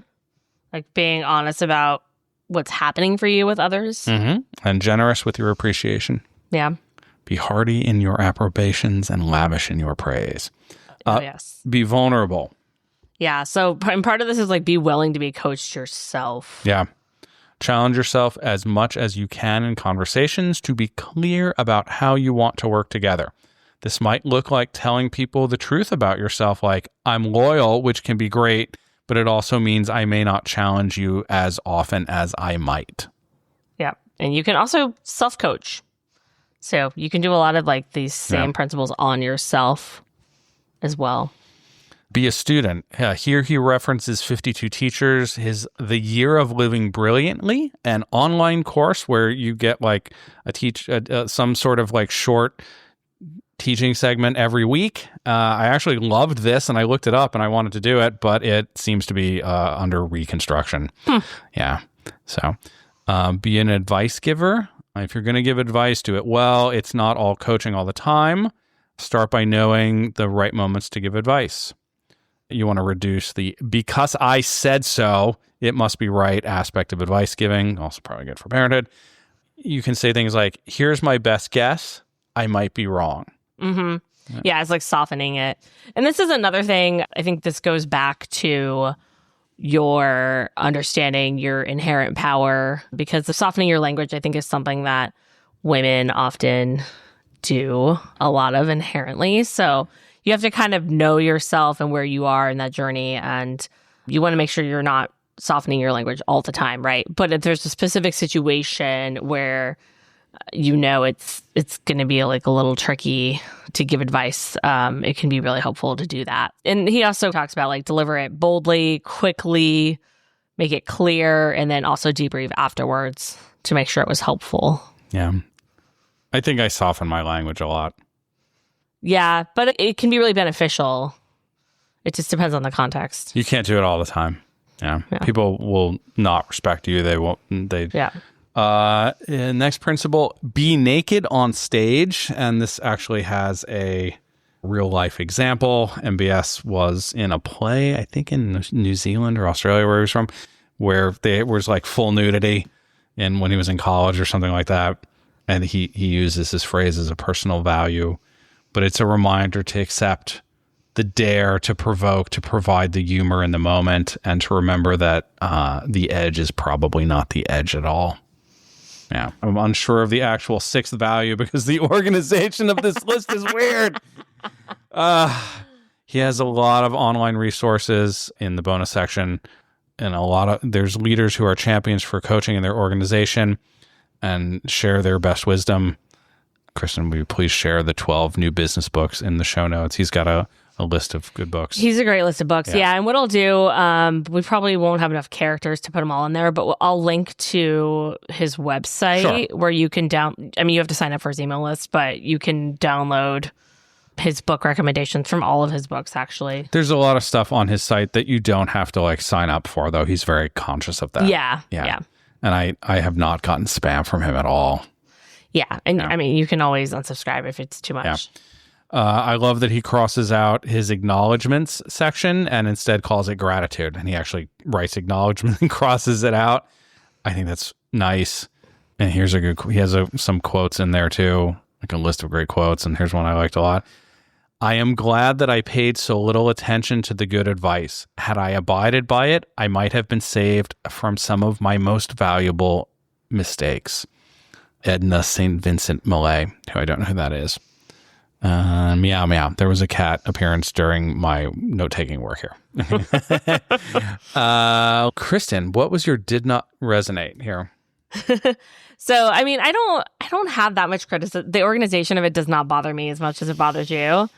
Like being honest about what's happening for you with others. Mm-hmm. And generous with your appreciation. Yeah. Be hearty in your approbations and lavish in your praise. Yes. Be vulnerable. Yeah. So and part of this is like be willing to be coached yourself. Yeah. Challenge yourself as much as you can in conversations to be clear about how you want to work together. This might look like telling people the truth about yourself, like, I'm loyal, which can be great, but it also means I may not challenge you as often as I might. Yeah. And you can also self-coach. So you can do a lot of like these same principles on yourself as well. Be a student. Here he references 52 Teachers, The Year of Living Brilliantly, an online course where you get like some sort of like short teaching segment every week. I actually loved this and I looked it up and I wanted to do it, but it seems to be under reconstruction. Yeah. So Be an advice giver. If you're going to give advice, do it well. It's not all coaching all the time. Start by knowing the right moments to give advice. You want to reduce the because I said so, it must be right aspect of advice giving. Also probably good for parenthood. You can say things like, here's my best guess. I might be wrong. Mm-hmm. Yeah, it's like softening it. And this is another thing. I think this goes back to your understanding your inherent power, because the softening your language, I think, is something that women often do a lot of inherently. So you have to kind of know yourself and where you are in that journey. And you want to make sure you're not softening your language all the time, right? But if there's a specific situation where it's going to be like a little tricky to give advice, it can be really helpful to do that. And he also talks about like deliver it boldly, quickly, make it clear, and then also debrief afterwards to make sure it was helpful. Yeah. I think I soften my language a lot. Yeah, but it can be really beneficial. It just depends on the context. You can't do it all the time. Yeah. People will not respect you. They won't. Yeah. Next principle, be naked on stage. And this actually has a real life example. MBS was in a play, I think in New Zealand or Australia, where he was from, where there was like full nudity and when he was in college or something like that. And he uses this phrase as a personal value, but it's a reminder to accept the dare, to provoke, to provide the humor in the moment, and to remember that the edge is probably not the edge at all. Yeah, I'm unsure of the actual sixth value because the organization of this list is weird. He has a lot of online resources in the bonus section, and there's leaders who are champions for coaching in their organization and share their best wisdom. Kristen, will you please share the 12 new business books in the show notes? He's got a list of good books. He's a great list of books. Yeah. And what I'll do, we probably won't have enough characters to put them all in there, but I'll link to his website where you can you have to sign up for his email list, but you can download his book recommendations from all of his books, actually. There's a lot of stuff on his site that you don't have to like sign up for, though. He's very conscious of that. Yeah. And I have not gotten spam from him at all. Yeah. And I mean, you can always unsubscribe if it's too much. Yeah. I love that he crosses out his acknowledgments section and instead calls it gratitude. And he actually writes acknowledgement and crosses it out. I think that's nice. And he has some quotes in there too, like a list of great quotes. And here's one I liked a lot. I am glad that I paid so little attention to the good advice. Had I abided by it, I might have been saved from some of my most valuable mistakes. Edna St. Vincent Millay, who I don't know who that is. Meow meow. There was a cat appearance during my note-taking work here. Kristen, what was your did not resonate here? So, I mean, I don't have that much criticism. The organization of it does not bother me as much as it bothers you.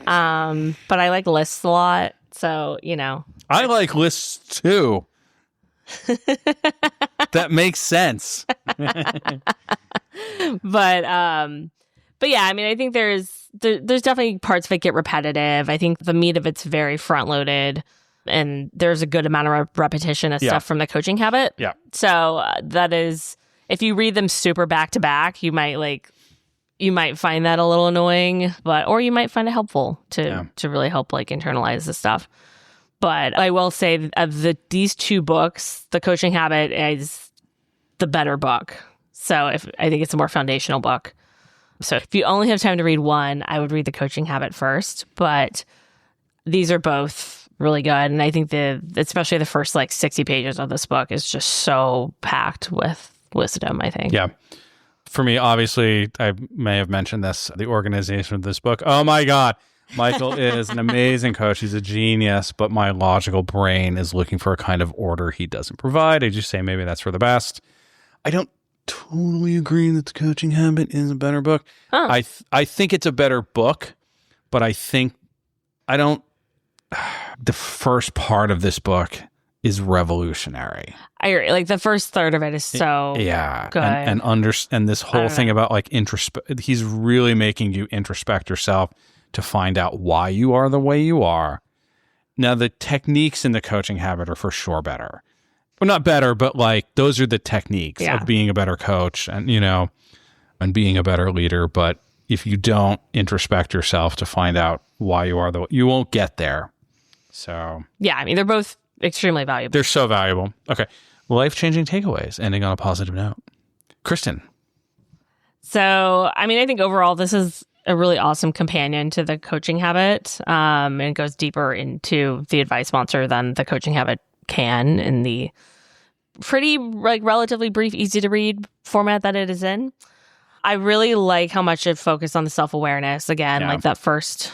But I like lists a lot. So, I like lists too. That makes sense. But yeah, I mean, I think there's definitely parts of it get repetitive. I think the meat of it's very front loaded, and there's a good amount of repetition of stuff from the coaching habit. Yeah. So that is, if you read them super back to back, you might find that a little annoying, or you might find it helpful to really help like internalize the stuff. But I will say of these two books, the coaching habit is the better book. So I think it's a more foundational book. So if you only have time to read one, I would read the coaching habit first. But these are both really good. And I think especially the first like 60 pages of this book is just so packed with wisdom, I think. Yeah. For me, obviously, I may have mentioned this, the organization of this book. Oh my God. Michael is an amazing coach. He's a genius, but my logical brain is looking for a kind of order he doesn't provide. I just say maybe that's for the best. I don't totally agree that the coaching habit is a better book. I think it's a better book, but the first part of this book is revolutionary. I agree. Like the first third of it is so good. And this whole thing about like he's really making you introspect yourself to find out why you are the way you are. Now, the techniques in the coaching habit are for sure better. well, not better, but like those are the techniques of being a better coach and, and being a better leader. But if you don't introspect yourself to find out why you are you won't get there. So yeah, I mean, they're both extremely valuable. They're so valuable. Okay. Life-changing takeaways, ending on a positive note. Kristen. So, I mean, I think overall this is a really awesome companion to the coaching habit. And it goes deeper into the advice sponsor than the coaching habit can in the pretty relatively brief, easy to read format that it is in. I really like how much it focused on the self-awareness. Again, like that first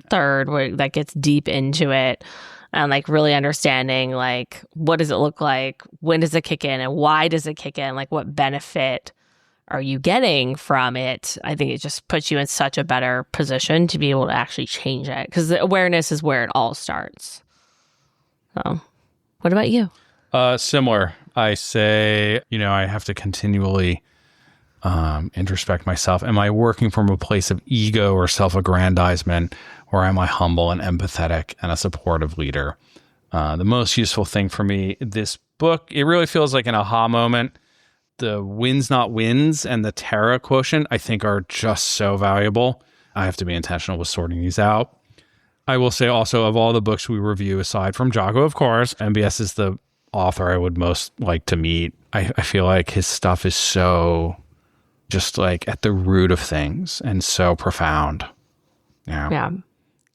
third where that gets deep into it and like really understanding like what does it look like, when does it kick in, and why does it kick in, like what benefit are you getting from it. I think it just puts you in such a better position to be able to actually change it, because the awareness is where it all starts. So what about you? Similar. I say, I have to continually introspect myself. Am I working from a place of ego or self-aggrandizement, or am I humble and empathetic and a supportive leader? The most useful thing for me, this book, it really feels like an aha moment. The wins not wins and the Terra quotient, I think, are just so valuable. I have to be intentional with sorting these out. I will say also, of all the books we review, aside from Jago, of course, MBS is the author I would most like to meet. I feel like his stuff is so just like at the root of things and so profound. Yeah.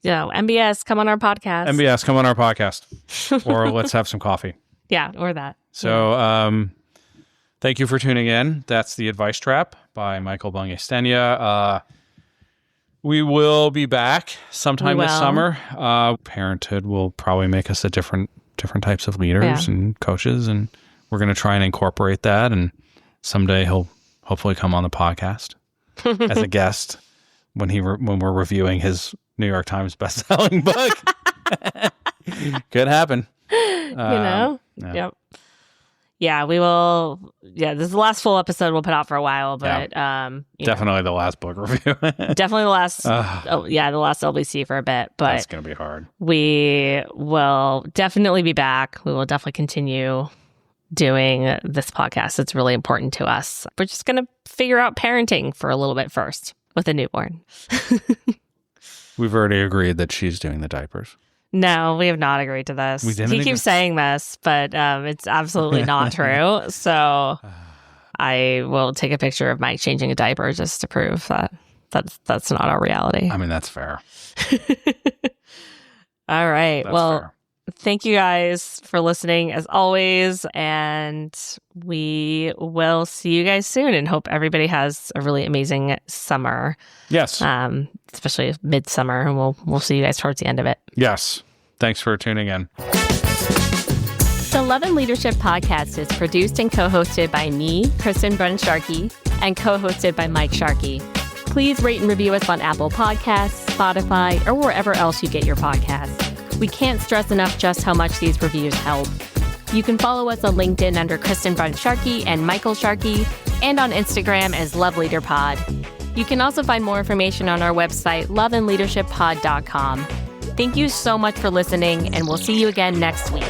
MBS, come on our podcast. MBS, come on our podcast. Or let's have some coffee. Yeah, or that. So, thank you for tuning in. That's The Advice Trap by Michael Bungay Stanier. We will be back sometime this summer. Parenthood will probably make us a different types of leaders and coaches, and we're going to try and incorporate that. And someday he'll hopefully come on the podcast as a guest when we're reviewing his New York Times best-selling book. Could happen. Yep. Yeah, we will. Yeah, this is the last full episode we'll put out for a while, but definitely the last book review. Definitely the last. The last LBC for a bit, but that's gonna be hard. We will definitely be back. We will definitely continue doing this podcast. It's really important to us. We're just gonna figure out parenting for a little bit first with a newborn. We've already agreed that she's doing the diapers. No, we have not agreed to this. He keeps saying this, but it's absolutely not true. So I will take a picture of Mike changing a diaper just to prove that that's not our reality. I mean, that's fair. All right. That's fair. Thank you guys for listening as always. And we will see you guys soon and hope everybody has a really amazing summer. Yes. Especially midsummer. And we'll see you guys towards the end of it. Yes. Thanks for tuning in. The Love and Leadership Podcast is produced and co-hosted by me, Kristen Brunn-Sharkey, and co-hosted by Mike Sharkey. Please rate and review us on Apple Podcasts, Spotify, or wherever else you get your podcasts. We can't stress enough just how much these reviews help. You can follow us on LinkedIn under Kristen Brunn-Sharkey and Michael Sharkey, and on Instagram as Love Leader Pod. You can also find more information on our website, loveandleadershippod.com. Thank you so much for listening, and we'll see you again next week.